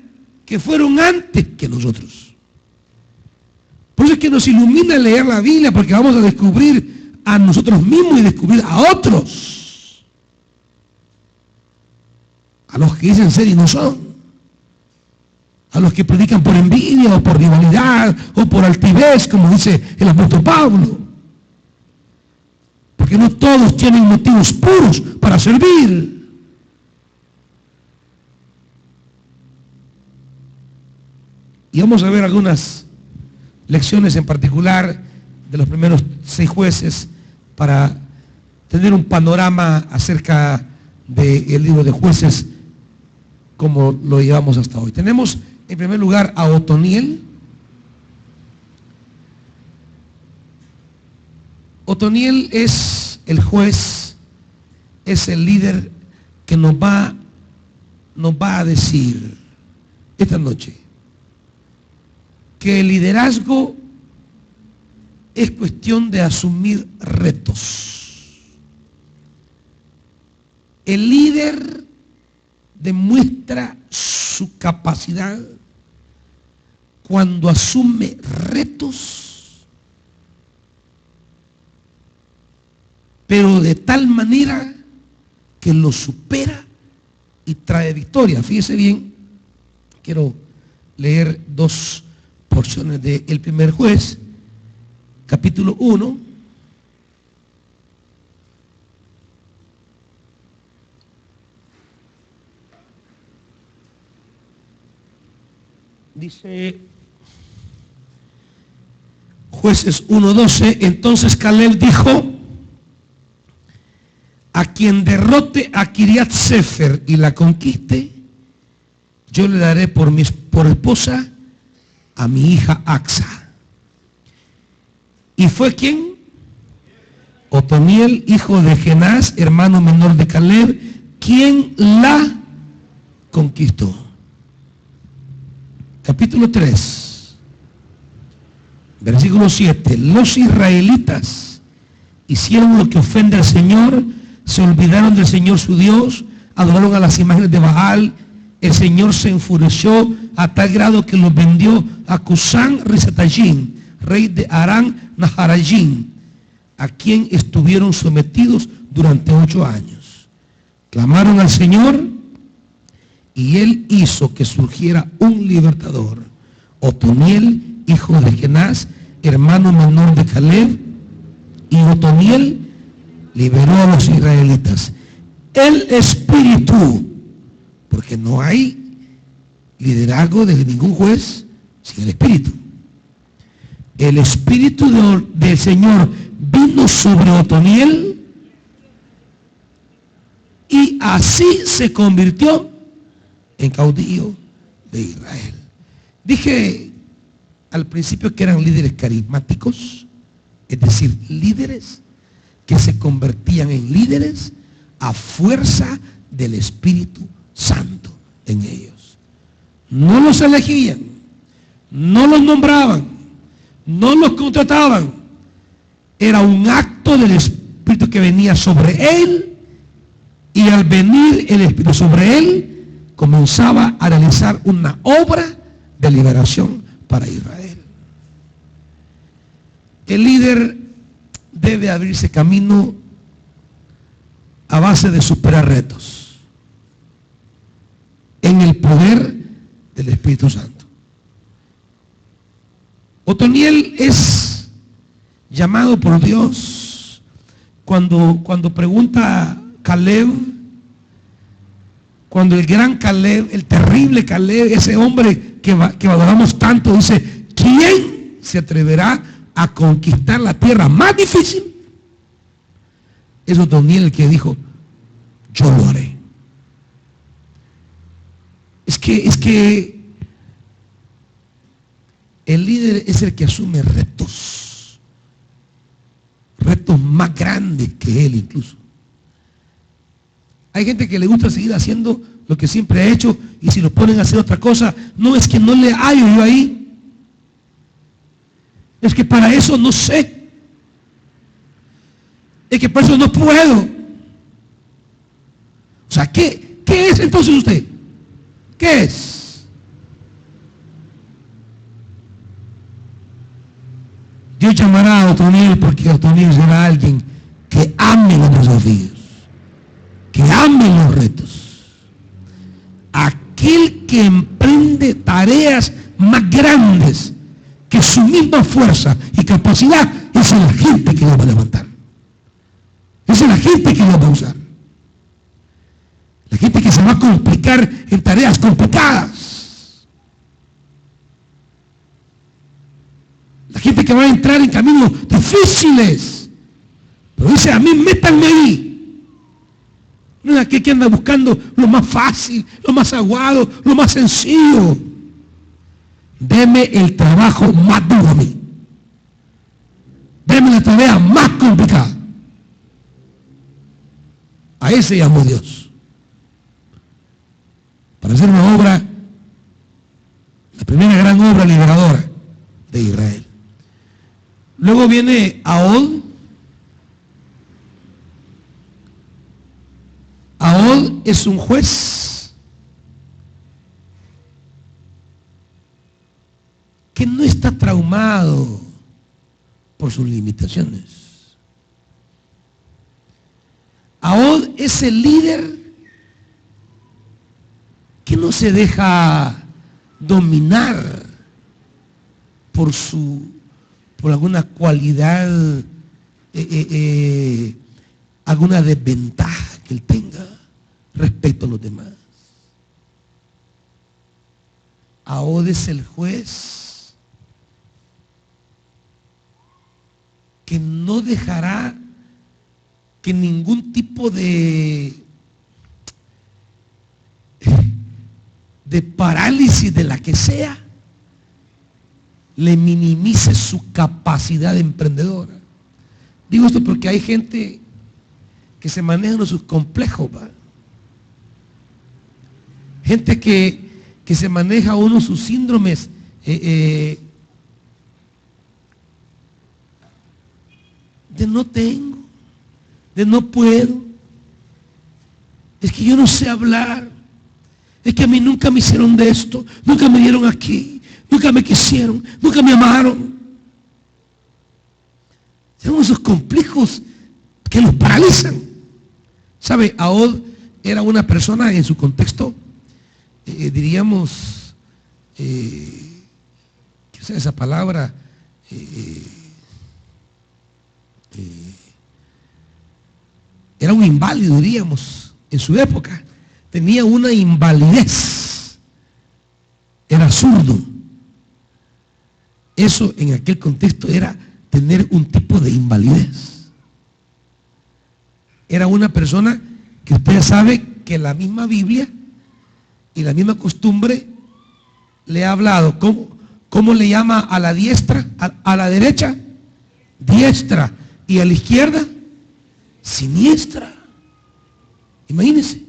Speaker 1: que fueron antes que nosotros. Por eso es que nos ilumina leer la Biblia, porque vamos a descubrir a nosotros mismos y descubrir a otros, a los que dicen ser y no son, a los que predican por envidia o por rivalidad o por altivez, como dice el apóstol Pablo, porque no todos tienen motivos puros para servir. Y vamos a ver algunas lecciones en particular de los primeros 6 jueces para tener un panorama acerca del libro de Jueces como lo llevamos hasta hoy. Tenemos en primer lugar a Otoniel. Otoniel es el juez, es el líder que nos va a decir esta noche que el liderazgo es cuestión de asumir retos. El líder demuestra su capacidad cuando asume retos, pero de tal manera que lo supera y trae victoria. Fíjese bien, quiero leer 2 porciones del primer juez, capítulo 1. Dice Jueces 1:12, entonces Caleb dijo, a quien derrote a Kiriat Sefer y la conquiste, yo le daré por esposa a mi hija Axa. ¿Y fue quién? Otoniel, hijo de Kenaz, hermano menor de Caleb, quien la conquistó. Capítulo 3, versículo 7. Los israelitas hicieron lo que ofende al Señor, se olvidaron del Señor su Dios, adoraron a las imágenes de Baal. El Señor se enfureció a tal grado que los vendió a Cusán Risatayim, rey de Aram Naharayim, a quien estuvieron sometidos durante 8 años. Clamaron al Señor y Él hizo que surgiera un libertador, Otoniel, hijo de Kenaz, hermano menor de Caleb, y Otoniel liberó a los israelitas. El espíritu, porque no hay liderazgo de ningún juez sin el espíritu. El espíritu del Señor vino sobre Otoniel y así se convirtió en caudillo de Israel. Dije al principio que eran líderes carismáticos, es decir, líderes que se convertían en líderes a fuerza del Espíritu Santo en ellos. No los elegían, no los nombraban, no los contrataban. Era un acto del Espíritu que venía sobre él, y al venir el Espíritu sobre él, comenzaba a realizar una obra de liberación para Israel. El líder debe abrirse camino a base de superar retos en el poder del Espíritu Santo. Otoniel es llamado por Dios cuando pregunta a Caleb, cuando el gran Caleb, el terrible Caleb, ese hombre que valoramos tanto, dice: ¿quién se atreverá a conquistar la tierra más difícil? Es Otoniel el que dijo: yo lo haré. Es que el líder es el que asume retos más grandes que él incluso. Hay gente que le gusta seguir haciendo lo que siempre ha hecho, y si lo ponen a hacer otra cosa, no es que no le hallo yo ahí, es que para eso no sé, es que para eso no puedo. O sea, ¿qué es entonces usted? ¿Qué es? Dios llamará a Otoniel porque Otoniel será alguien que ame los desafíos, que ame los retos. Aquel que emprende tareas más grandes que su misma fuerza y capacidad, esa es la gente que Dios va a levantar. Esa es la gente que Dios va a usar. La gente que se va a complicar en tareas complicadas. La gente que va a entrar en caminos difíciles. Pero dice: a mí métanme ahí. No es aquel que anda buscando lo más fácil, lo más aguado, lo más sencillo. Deme el trabajo más duro a mí. Deme la tarea más complicada. A ese llamó Dios, para hacer una obra, la primera gran obra liberadora de Israel. Luego viene Ahod. Ahod es un juez que no está traumado por sus limitaciones. Ahod es el líder que no se deja dominar por alguna cualidad, alguna desventaja que él tenga respecto a los demás. Ahod es el juez que no dejará que ningún tipo de parálisis de la que sea le minimice su capacidad emprendedora. Digo esto porque hay gente que se maneja en sus complejos, ¿va? Gente que se maneja uno sus síndromes de no tengo, de no puedo, es que yo no sé hablar, es que a mí nunca me hicieron de esto, nunca me dieron aquí, nunca me quisieron, nunca me amaron. Tenemos esos complejos que los paralizan. ¿Sabe? Ahod era una persona en su contexto, diríamos, ¿qué es esa palabra? Era un inválido, diríamos, en su época. Tenía una invalidez. Era zurdo. Eso en aquel contexto era tener un tipo de invalidez. Era una persona que usted sabe que la misma Biblia y la misma costumbre le ha hablado. ¿Cómo le llama a la diestra? A la derecha, diestra. Y a la izquierda, siniestra. Imagínense.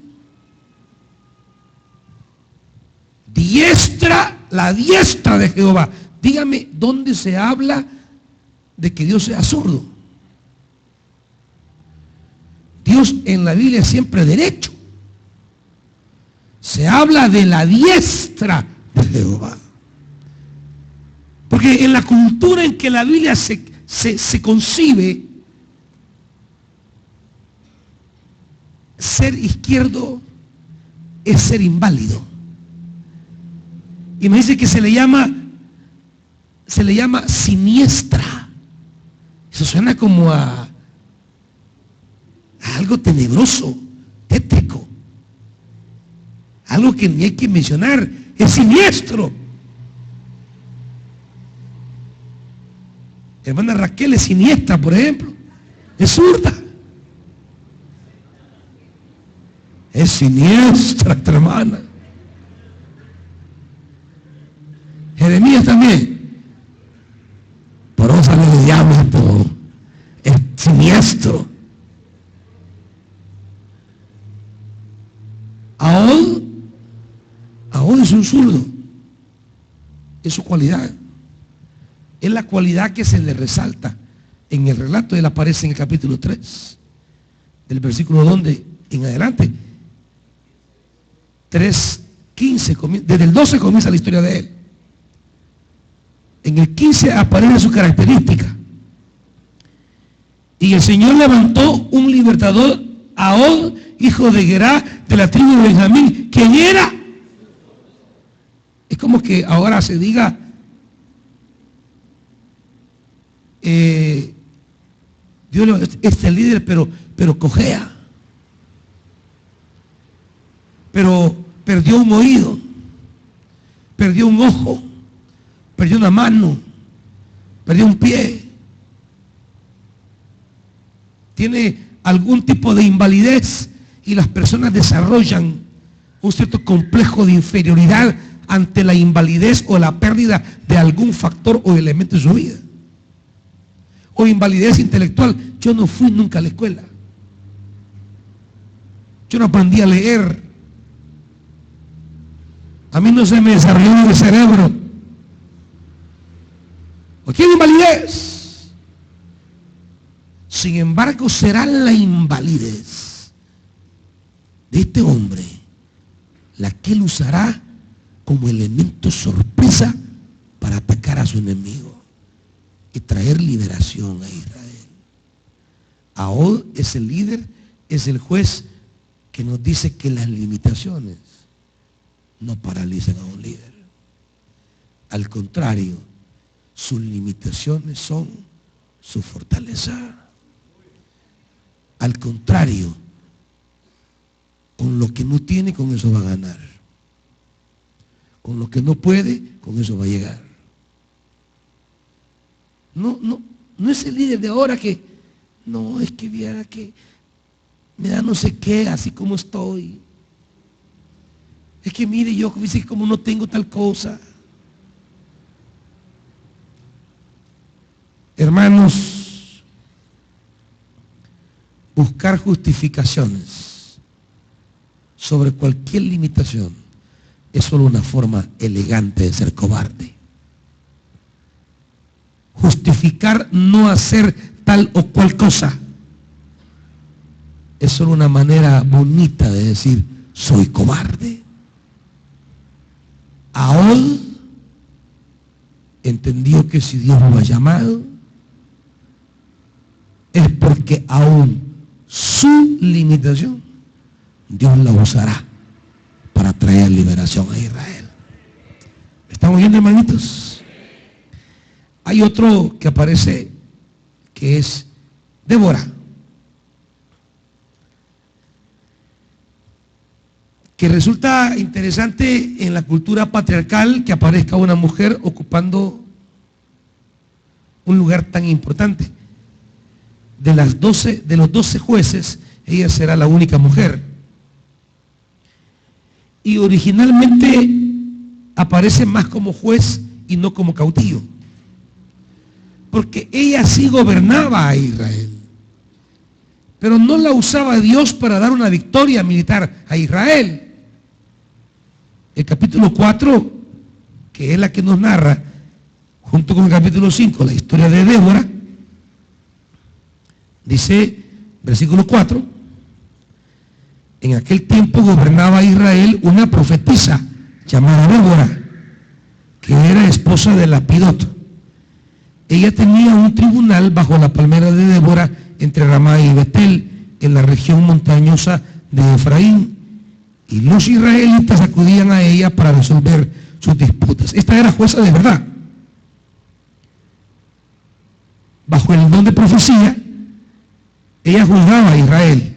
Speaker 1: Diestra, la diestra de Jehová. Dígame, ¿dónde se habla de que Dios sea zurdo? Dios en la Biblia es siempre derecho. Se habla de la diestra de Jehová. Porque en la cultura en que la Biblia se concibe, ser izquierdo es ser inválido. Y me dice que se le llama siniestra. Eso suena como a algo tenebroso, tétrico. Algo que ni hay que mencionar. Es siniestro. Hermana Raquel es siniestra, por ejemplo. Es zurda. Es siniestra esta hermana. Jeremías también. Por eso le llama todo. Es siniestro. Ahod es un zurdo. Es su cualidad. Es la cualidad que se le resalta en el relato. Él aparece en el capítulo 3, del versículo 2 en adelante. 3:15, desde el 12 comienza la historia de él. En el 15 aparece su característica. Y el Señor levantó un libertador, Ahod, hijo de Gerá, de la tribu de Benjamín. ¿Quién era? Es como que ahora se diga, Dios es el líder, pero cojea. Pero perdió un oído, perdió un ojo, perdió una mano, perdió un pie. Tiene algún tipo de invalidez y las personas desarrollan un cierto complejo de inferioridad ante la invalidez o la pérdida de algún factor o elemento de su vida. O invalidez intelectual. Yo no fui nunca a la escuela. Yo no aprendí a leer. A mí no se me desarrolló el cerebro. Porque hay invalidez. Sin embargo, será la invalidez de este hombre la que él usará como elemento sorpresa para atacar a su enemigo y traer liberación a Israel. Ahod es el líder, es el juez que nos dice que las limitaciones no paralizan a un líder. Al contrario, sus limitaciones son su fortaleza. Al contrario, con lo que no tiene, con eso va a ganar. Con lo que no puede, con eso va a llegar. No es el líder de ahora que, no, es que viera que me da no sé qué, así como estoy. Es que mire, yo dice como no tengo tal cosa. Hermanos, buscar justificaciones sobre cualquier limitación es solo una forma elegante de ser cobarde. Justificar no hacer tal o cual cosa es solo una manera bonita de decir soy cobarde. Ahora entendió que si Dios lo ha llamado es porque aún su limitación Dios la usará para traer liberación a Israel. ¿Están oyendo, hermanitos? Hay otro que aparece que es Débora, que resulta interesante en la cultura patriarcal que aparezca una mujer ocupando un lugar tan importante. De los 12 jueces, ella será la única mujer. Y originalmente aparece más como juez y no como caudillo, porque ella sí gobernaba a Israel, pero no la usaba Dios para dar una victoria militar a Israel. El capítulo 4, que es la que nos narra, junto con el capítulo 5, la historia de Débora, dice, versículo 4, en aquel tiempo gobernaba Israel una profetisa llamada Débora, que era esposa de Lapidot. Ella tenía un tribunal bajo la palmera de Débora entre Ramá y Betel, en la región montañosa de Efraín, y los israelitas acudían a ella para resolver sus disputas. Esta era jueza de verdad. Bajo el don de profecía, ella juzgaba a Israel.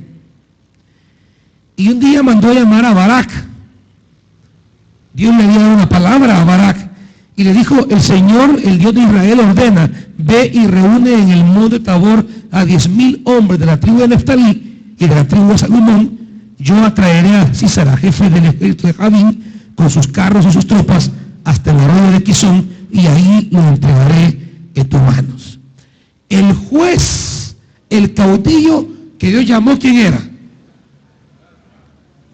Speaker 1: Y un día mandó a llamar a Barak. Dios le había dado una palabra a Barak y le dijo: el Señor, el Dios de Israel, ordena: ve y reúne en el monte Tabor a 10,000 hombres de la tribu de Neftalí y de la tribu de Salomón. Yo atraeré a Sísara, jefe del ejército de Jabín, con sus carros y sus tropas hasta el arroyo de Quizón, y ahí lo entregaré en tus manos. El juez, el caudillo que Dios llamó, ¿quién era?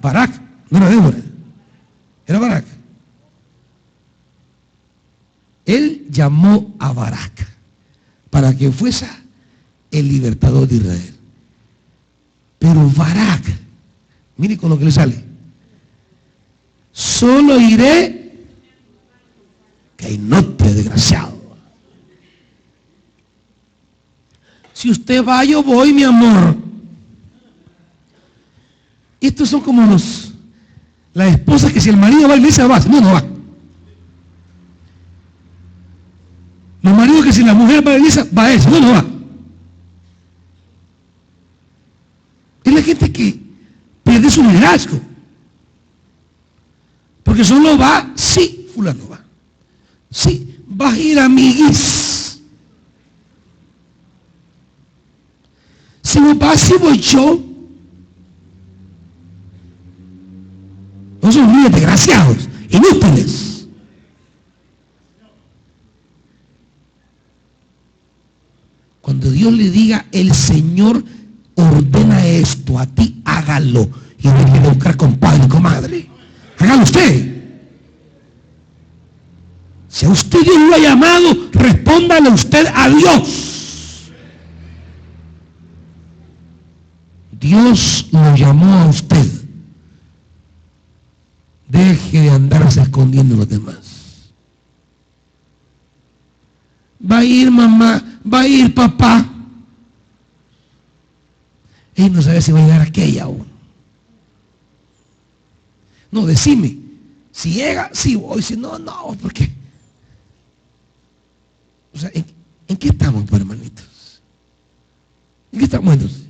Speaker 1: Barak, no era Débora, era Barak. Él llamó a Barak para que fuese el libertador de Israel. Pero Barak, mire con lo que le sale: solo iré que no te desgraciado. Si usted va, yo voy, mi amor. Estos son como las esposas que si el marido va y le dice va, no va. Los maridos que si la mujer va y le dice va eso, no va. Es la gente que pierde su liderazgo. Porque solo va, sí, fulano va. Sí, vas a ir, amiguis. Si vos vas, si voy yo. No son niños desgraciados, inútiles. Cuando Dios le diga: el Señor ordena esto a ti, hágalo. Y deje de buscar compadre y comadre. Hágalo usted. Si a usted Dios lo ha llamado, respóndale usted a Dios. Dios lo llamó a usted. Deje de andarse escondiendo los demás. Va a ir mamá, va a ir papá. Él no sabe si va a llegar aquella aún. No, decime. Si llega, sí voy. Si no, no, porque. O sea, ¿en qué estamos, pues, hermanitos? ¿En qué estamos entonces?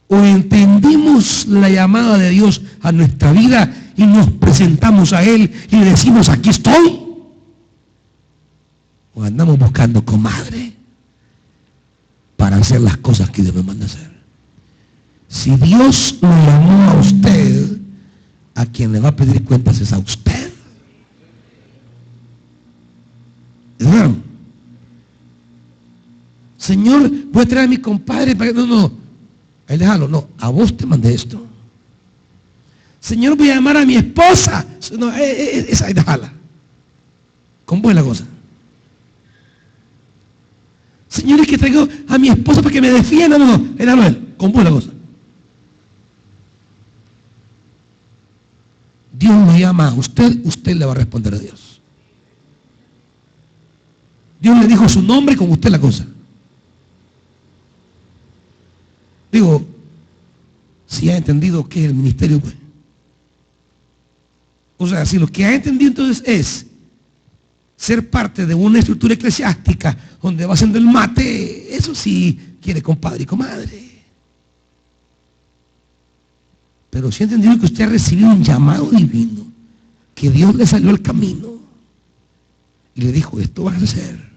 Speaker 1: O entendimos la llamada de Dios a nuestra vida y nos presentamos a Él y le decimos: aquí estoy. O andamos buscando comadre para hacer las cosas que Dios me manda hacer. Si Dios lo llamó a usted, a quien le va a pedir cuentas es a usted. ¿Es claro? Señor, voy a traer a mi compadre para que... No, ahí déjalo, no, a vos te mandé esto. Señor, voy a llamar a mi esposa. No, esa ahí déjala. ¿Cómo es la cosa? Señor, es que traigo a mi esposa para que me defienda. No, déjalo a él. ¿Cómo es la cosa? Dios le llama a usted, usted le va a responder a Dios. Dios le dijo su nombre, con usted la cosa. Digo, si ha entendido qué es el ministerio, pues. O sea, si lo que ha entendido entonces es ser parte de una estructura eclesiástica donde va haciendo el mate, eso sí quiere compadre y comadre. Pero si ha entendido que usted ha recibido un llamado divino, que Dios le salió al camino y le dijo, esto vas a hacer,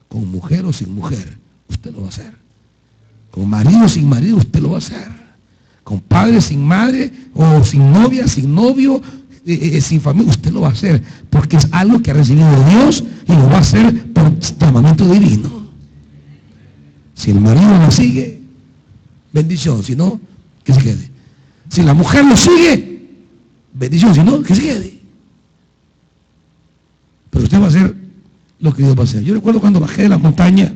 Speaker 1: con mujer o sin mujer, usted lo va a hacer. Con marido o sin marido, usted lo va a hacer. Con padre, sin madre, o sin novia, sin novio, sin familia, usted lo va a hacer. Porque es algo que ha recibido de Dios y lo va a hacer por llamamiento divino. Si el marido lo sigue, bendición. Si no, que se quede. Si la mujer lo sigue, bendición. Si no, que se quede. Pero usted va a hacer lo que Dios va a hacer. Yo recuerdo cuando bajé de la montaña,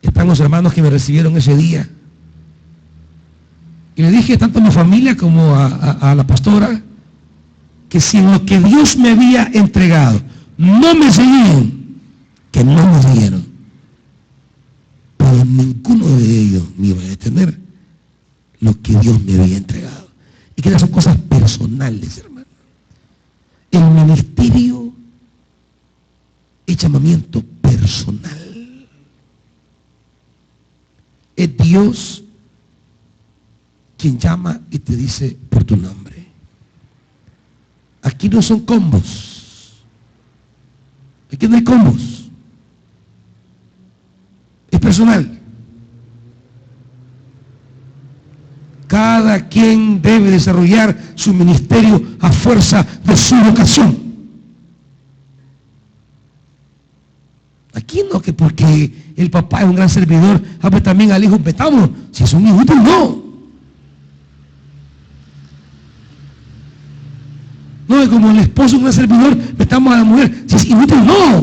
Speaker 1: están los hermanos que me recibieron ese día. Y le dije tanto a mi familia como a la pastora, que si en lo que Dios me había entregado no me seguían, que no me siguieron. Pero ninguno de ellos me iba a detener lo que Dios me había entregado. Y que son cosas personales, hermano. El ministerio es llamamiento personal. Es Dios quien llama y te dice por tu nombre. Aquí no son combos. Aquí no hay combos. Es personal. Cada quien debe desarrollar su ministerio a fuerza de su vocación. Aquí no que porque el papá es un gran servidor, pues también al hijo metamos. Si es un hijo, no. No es como el esposo es un gran servidor, metamos a la mujer. Si es inútil, no.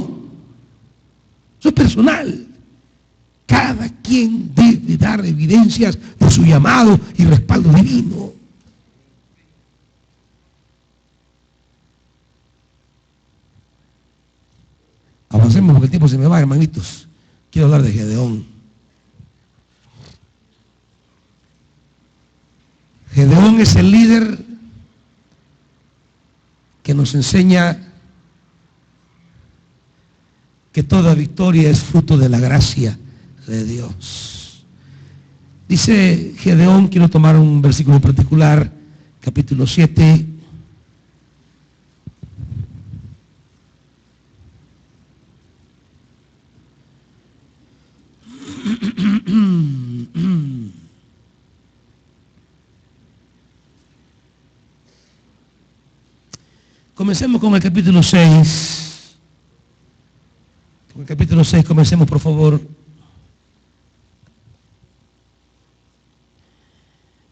Speaker 1: Eso es personal. Cada quien debe dar evidencias de su llamado y respaldo divino. Avancemos porque el tiempo se me va, hermanitos. Quiero hablar de Gedeón. Gedeón es el líder que nos enseña que toda victoria es fruto de la gracia de Dios. Dice Gedeón, quiero tomar un versículo en particular, capítulo 7. Comencemos con el capítulo 6. Con el capítulo 6 comencemos, por favor.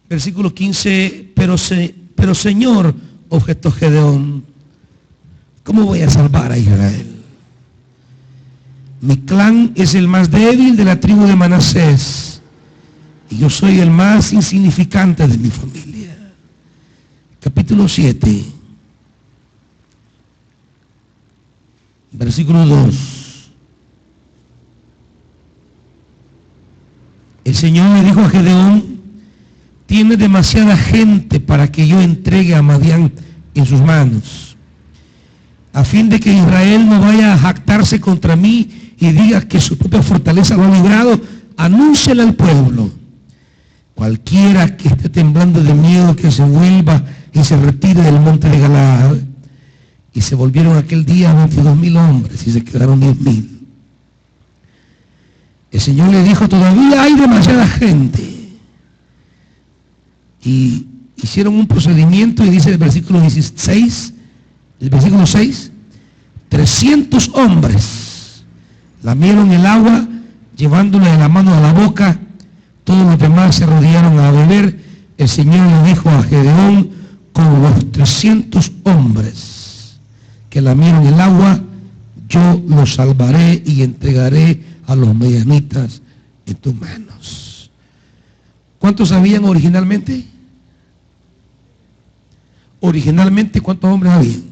Speaker 1: Versículo 15, pero Señor, objetó Gedeón, ¿cómo voy a salvar a Israel? Mi clan es el más débil de la tribu de Manasés y yo soy el más insignificante de mi familia. Capítulo 7, versículo 2. El Señor le dijo a Gedeón, tiene demasiada gente para que yo entregue a Madián en sus manos, a fin de que Israel no vaya a jactarse contra mí y diga que su propia fortaleza lo ha librado. Anúnciale al pueblo, cualquiera que esté temblando de miedo, que se vuelva y se retire del monte de Galaad. Y se volvieron aquel día 22,000 hombres y se quedaron 10,000. El Señor le dijo, todavía hay demasiada gente. Y hicieron un procedimiento y dice el versículo 16, el versículo 6, 300 hombres lamieron el agua, llevándole de la mano a la boca. Todos los demás se rodearon a beber. El Señor le dijo a Gedeón, con los 300 hombres que lamieron el agua, yo los salvaré y entregaré a los medianitas en tus manos. ¿Cuántos habían originalmente? Originalmente, ¿cuántos hombres habían?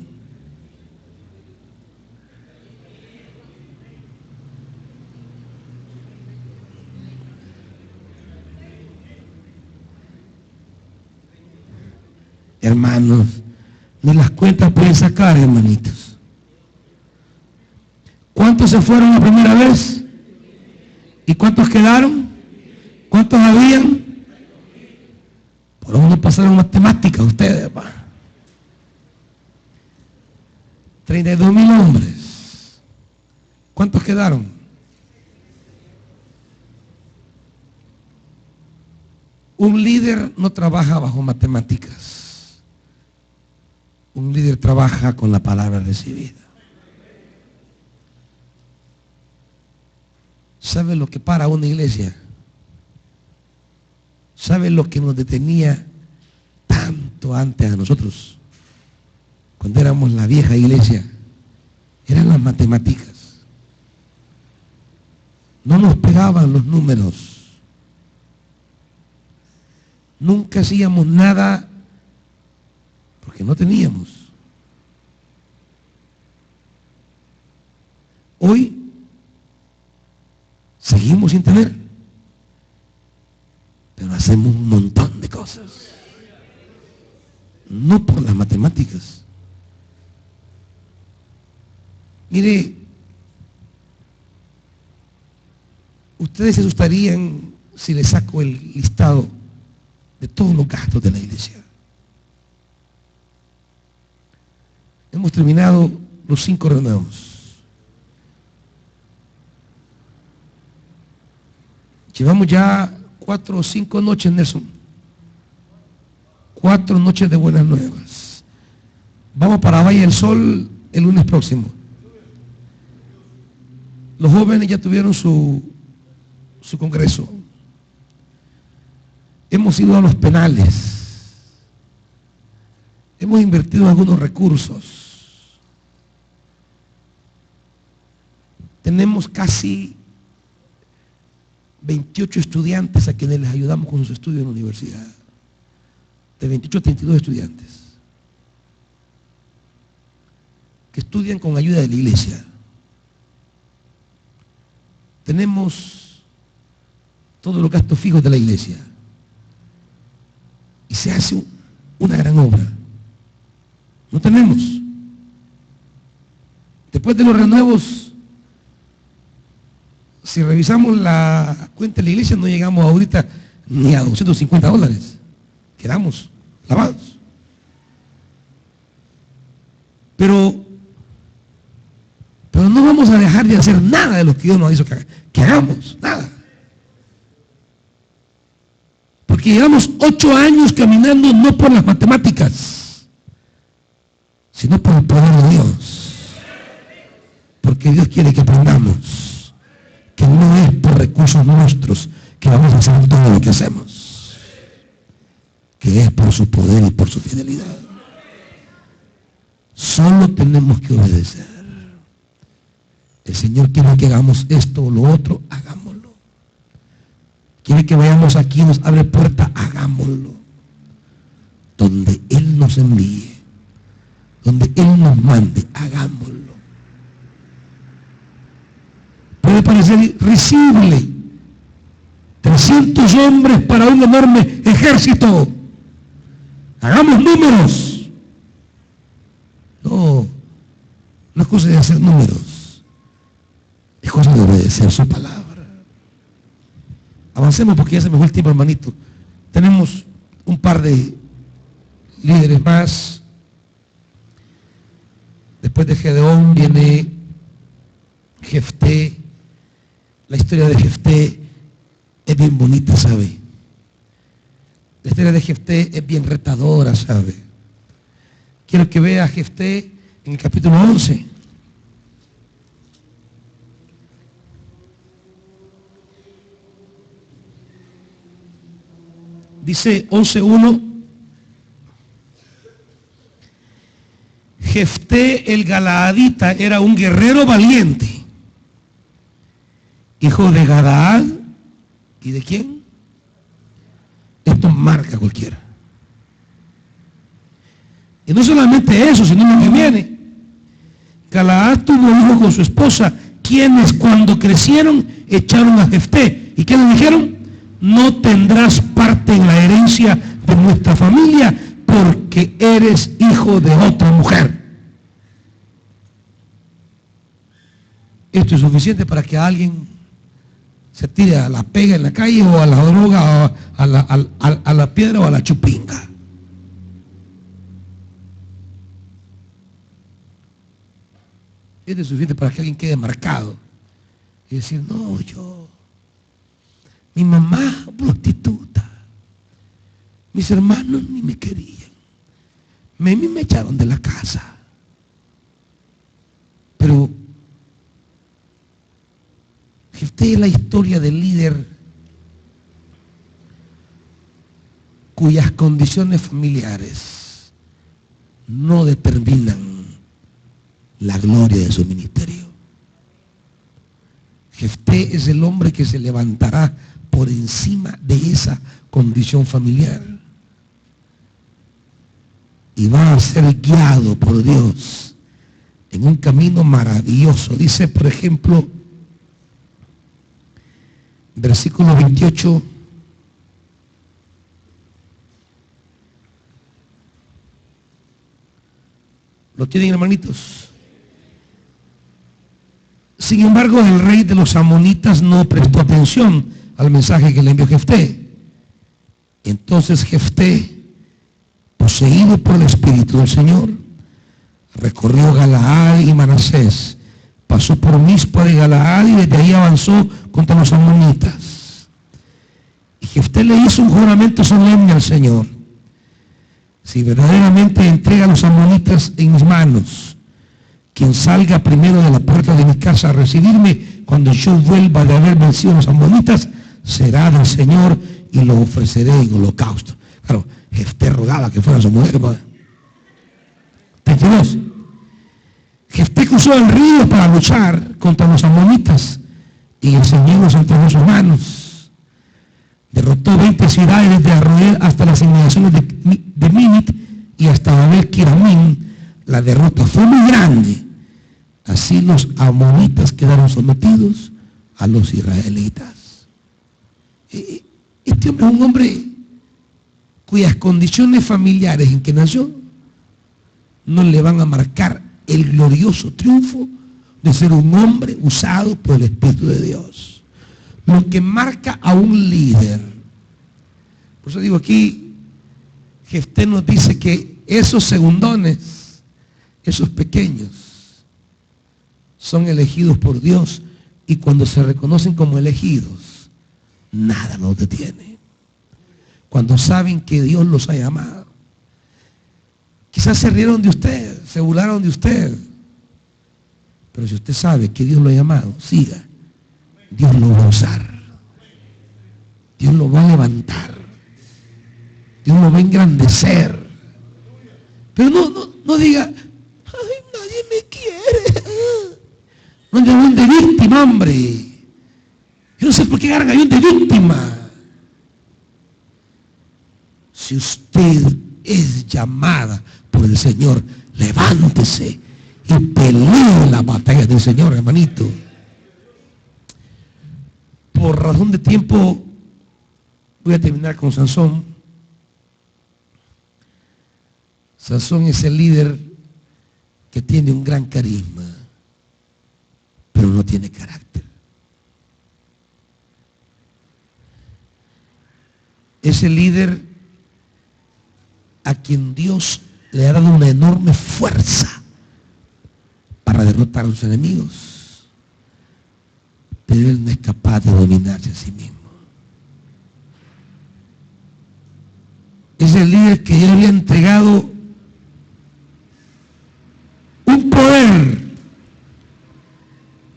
Speaker 1: Hermanos, ni las cuentas pueden sacar, hermanitos. ¿Cuántos se fueron la primera vez? ¿Y cuántos quedaron? ¿Cuántos habían? Por uno pasaron matemáticas ustedes, pa. 32,000 hombres. ¿Cuántos quedaron? Un líder no trabaja bajo matemáticas. Un líder trabaja con la palabra recibida. ¿Sabe lo que para una iglesia? ¿Sabe lo que nos detenía tanto antes a nosotros? Cuando éramos la vieja iglesia, eran las matemáticas. No nos pegaban los números. Nunca hacíamos nada porque no teníamos. Hoy seguimos sin tener, pero hacemos un montón de cosas. No por las matemáticas. Mire, ustedes se asustarían si les saco el listado de todos los gastos de la iglesia. Hemos terminado los 5 renuevos. Llevamos ya 4 o 5 noches, Nelson. 4 noches de buenas nuevas. Vamos para Valle del Sol el lunes próximo. Los jóvenes ya tuvieron su congreso. Hemos ido a los penales. Hemos invertido algunos recursos. Tenemos casi 28 estudiantes a quienes les ayudamos con sus estudios en la universidad. De 28 a 32 estudiantes que estudian con ayuda de la iglesia. Tenemos todos los gastos fijos de la iglesia y se hace una gran obra. No tenemos. Después de los renuevos, si revisamos la cuenta de la iglesia, no llegamos ahorita ni a $250. Quedamos lavados. Pero no vamos a dejar de hacer nada de lo que Dios nos hizo que hagamos, nada. Porque llevamos 8 años caminando no por las matemáticas, sino por el poder de Dios. Porque Dios quiere que aprendamos que no es por recursos nuestros que vamos a hacer todo lo que hacemos, que es por su poder y por su fidelidad. Solo tenemos que obedecer. El Señor quiere que hagamos esto o lo otro, hagámoslo. Quiere que vayamos aquí, nos abre puerta, hagámoslo. Donde Él nos envíe, donde Él nos mande, hagámoslo. Puede parecer risible. 300 hombres para un enorme ejército. Hagamos números. No es cosa de hacer números. Es cosa de obedecer su palabra. Avancemos porque ya se me fue el tiempo, hermanito. Tenemos un par de líderes más. Después de Gedeón viene Jefté. La historia de Jefté es bien bonita, ¿sabe? La historia de Jefté es bien retadora, ¿sabe? Quiero que vea a Jefté en el capítulo 11. Dice 11:1. Jefté el Galaadita era un guerrero valiente, hijo de Galaad. ¿Y de quién? Esto marca a cualquiera. Y no solamente eso, sino lo que viene. Galaad tuvo un hijo con su esposa, quienes cuando crecieron echaron a Jefté. ¿Y qué le dijeron? No tendrás parte en la herencia de nuestra familia porque eres hijo de otra mujer. Esto es suficiente para que alguien se tire a la pega en la calle o a la droga o a la piedra o a la chupinga. Esto es suficiente para que alguien quede marcado y decir, no, mi mamá prostituta, mis hermanos ni me querían, me echaron de la casa. Pero Jefté es la historia del líder cuyas condiciones familiares no determinan la gloria de su ministerio. Jefté es el hombre que se levantará por encima de esa condición familiar y va a ser guiado por Dios en un camino maravilloso. Dice, por ejemplo, versículo 28, ¿lo tienen, hermanitos? Sin embargo, el rey de los amonitas no prestó atención al mensaje que le envió Jefté. Entonces Jefté, poseído por el Espíritu del Señor, recorrió Galaad y Manasés, pasó por Mizpa de Galaad y desde ahí avanzó contra los amonitas. Y Jefté le hizo un juramento solemne al Señor: si verdaderamente entrega a los amonitas en mis manos, quien salga primero de la puerta de mi casa a recibirme cuando yo vuelva de haber vencido a los amonitas, será del Señor y lo ofreceré en holocausto. Claro, Jefté rogaba que fuera su mujer. 32. Jefté cruzó el río para luchar contra los amonitas y el Señor los entregó en sus manos. Derrotó 20 ciudades desde Arroel hasta las inmediaciones de Minit y hasta Babel Kiramín. La derrota fue muy grande. Así los amonitas quedaron sometidos a los israelitas. Este hombre es un hombre cuyas condiciones familiares en que nació no le van a marcar el glorioso triunfo de ser un hombre usado por el Espíritu de Dios. Lo que marca a un líder. Por eso digo aquí, Jefté nos dice que esos segundones, esos pequeños, son elegidos por Dios, y cuando se reconocen como elegidos, nada los detiene. Cuando saben que Dios los ha llamado. Quizás se rieron de usted, se burlaron de usted, pero si usted sabe que Dios lo ha llamado, siga. Dios lo va a usar. Dios lo va a levantar. Dios lo va a engrandecer. Pero no diga, ay, nadie me quiere. No llamen de víctima, hombre. Yo no sé por qué agarran avión de víctima. Si usted es llamada por el Señor, levántese y pelee la batalla del Señor, hermanito. Por razón de tiempo voy a terminar con Sansón. Sansón es el líder que tiene un gran carisma, pero no tiene carácter. Es el líder a quien Dios le ha dado una enorme fuerza para derrotar a los enemigos. pero él no es capaz de dominarse a sí mismo. Es el líder que ya había entregado un poder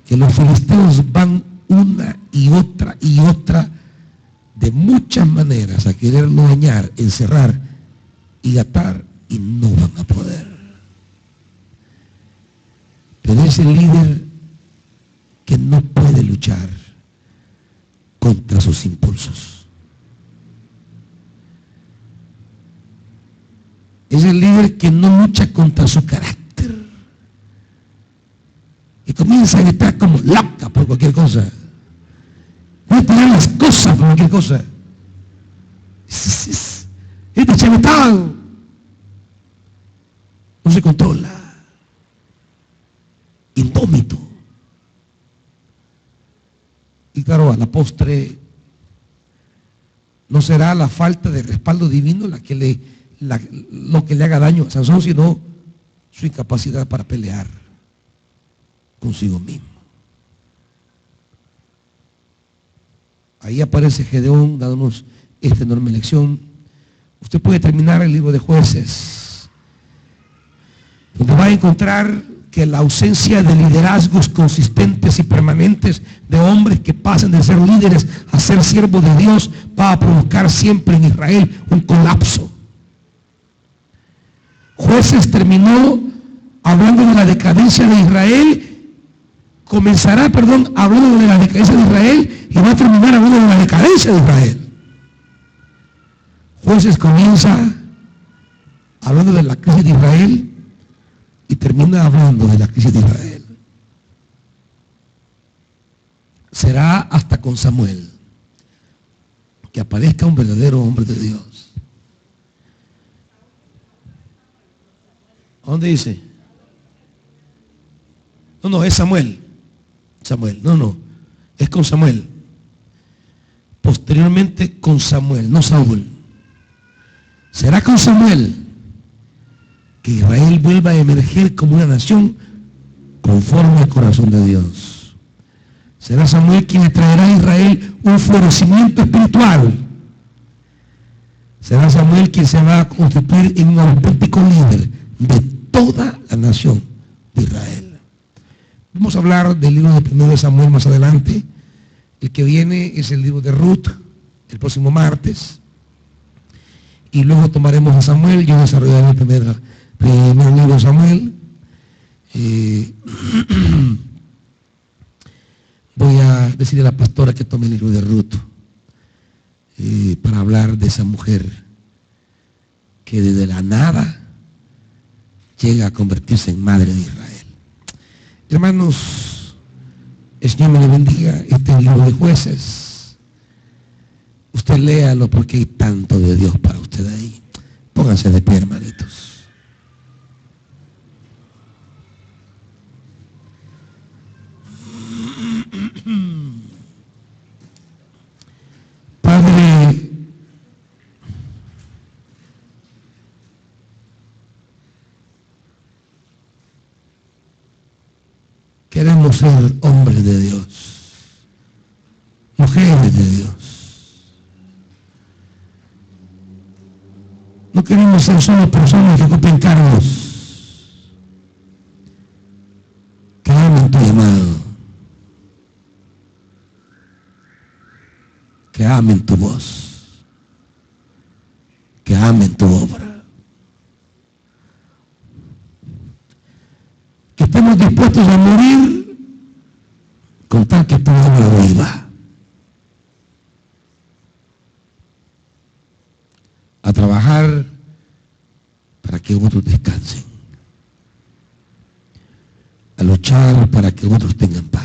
Speaker 1: que los filisteos van una y otra de muchas maneras a quererlo dañar, encerrar y atar, y no van a poder. Pero es el líder que no puede luchar contra sus impulsos. Es el líder que no lucha contra su carácter. Y comienza a gritar como loca por cualquier cosa. Voy a tirar las cosas por cualquier cosa. Este chavetado no se controla. Indómito. Y claro, a la postre no será la falta de respaldo divino lo que le haga daño a Sansón, sino su incapacidad para pelear consigo mismo. Ahí aparece Gedeón dándonos esta enorme lección. Usted puede terminar el libro de Jueces, donde va a encontrar que la ausencia de liderazgos consistentes y permanentes de hombres que pasan de ser líderes a ser siervos de Dios va a provocar siempre en Israel un colapso. Jueces terminó hablando de la decadencia de Israel, comenzará, hablando de la decadencia de Israel y va a terminar hablando de la decadencia de Israel. Jueces comienza hablando de la crisis de Israel y termina hablando de la crisis de Israel. Será hasta con Samuel que aparezca un verdadero hombre de Dios. ¿Dónde dice? No, es Samuel. No, es con Samuel. Posteriormente con Samuel, no Saúl. Será con Samuel que Israel vuelva a emerger como una nación conforme al corazón de Dios. Será Samuel quien le traerá a Israel un florecimiento espiritual. Será Samuel quien se va a constituir en un auténtico líder de toda la nación de Israel. Vamos a hablar del libro de 1 Samuel más adelante. El que viene es el libro de Ruth, el próximo martes. Y luego tomaremos a Samuel. Yo desarrollaré el primer libro de Samuel. Voy a decirle a la pastora que tome el libro de Ruth para hablar de esa mujer que desde la nada llega a convertirse en madre de Israel. Hermanos, el Señor me le bendiga. Este libro de Jueces, usted léalo porque hay tanto de Dios para usted ahí. Pónganse de pie, hermanitos. Padre, queremos ser hombres de Dios, mujeres de Dios. No queremos ser solo personas que ocupen cargos, que amen tu llamado, que amen tu voz, que amen tu obra. Que estemos dispuestos a morir con tal que tu obra viva. A trabajar para que otros descansen. A luchar para que otros tengan paz.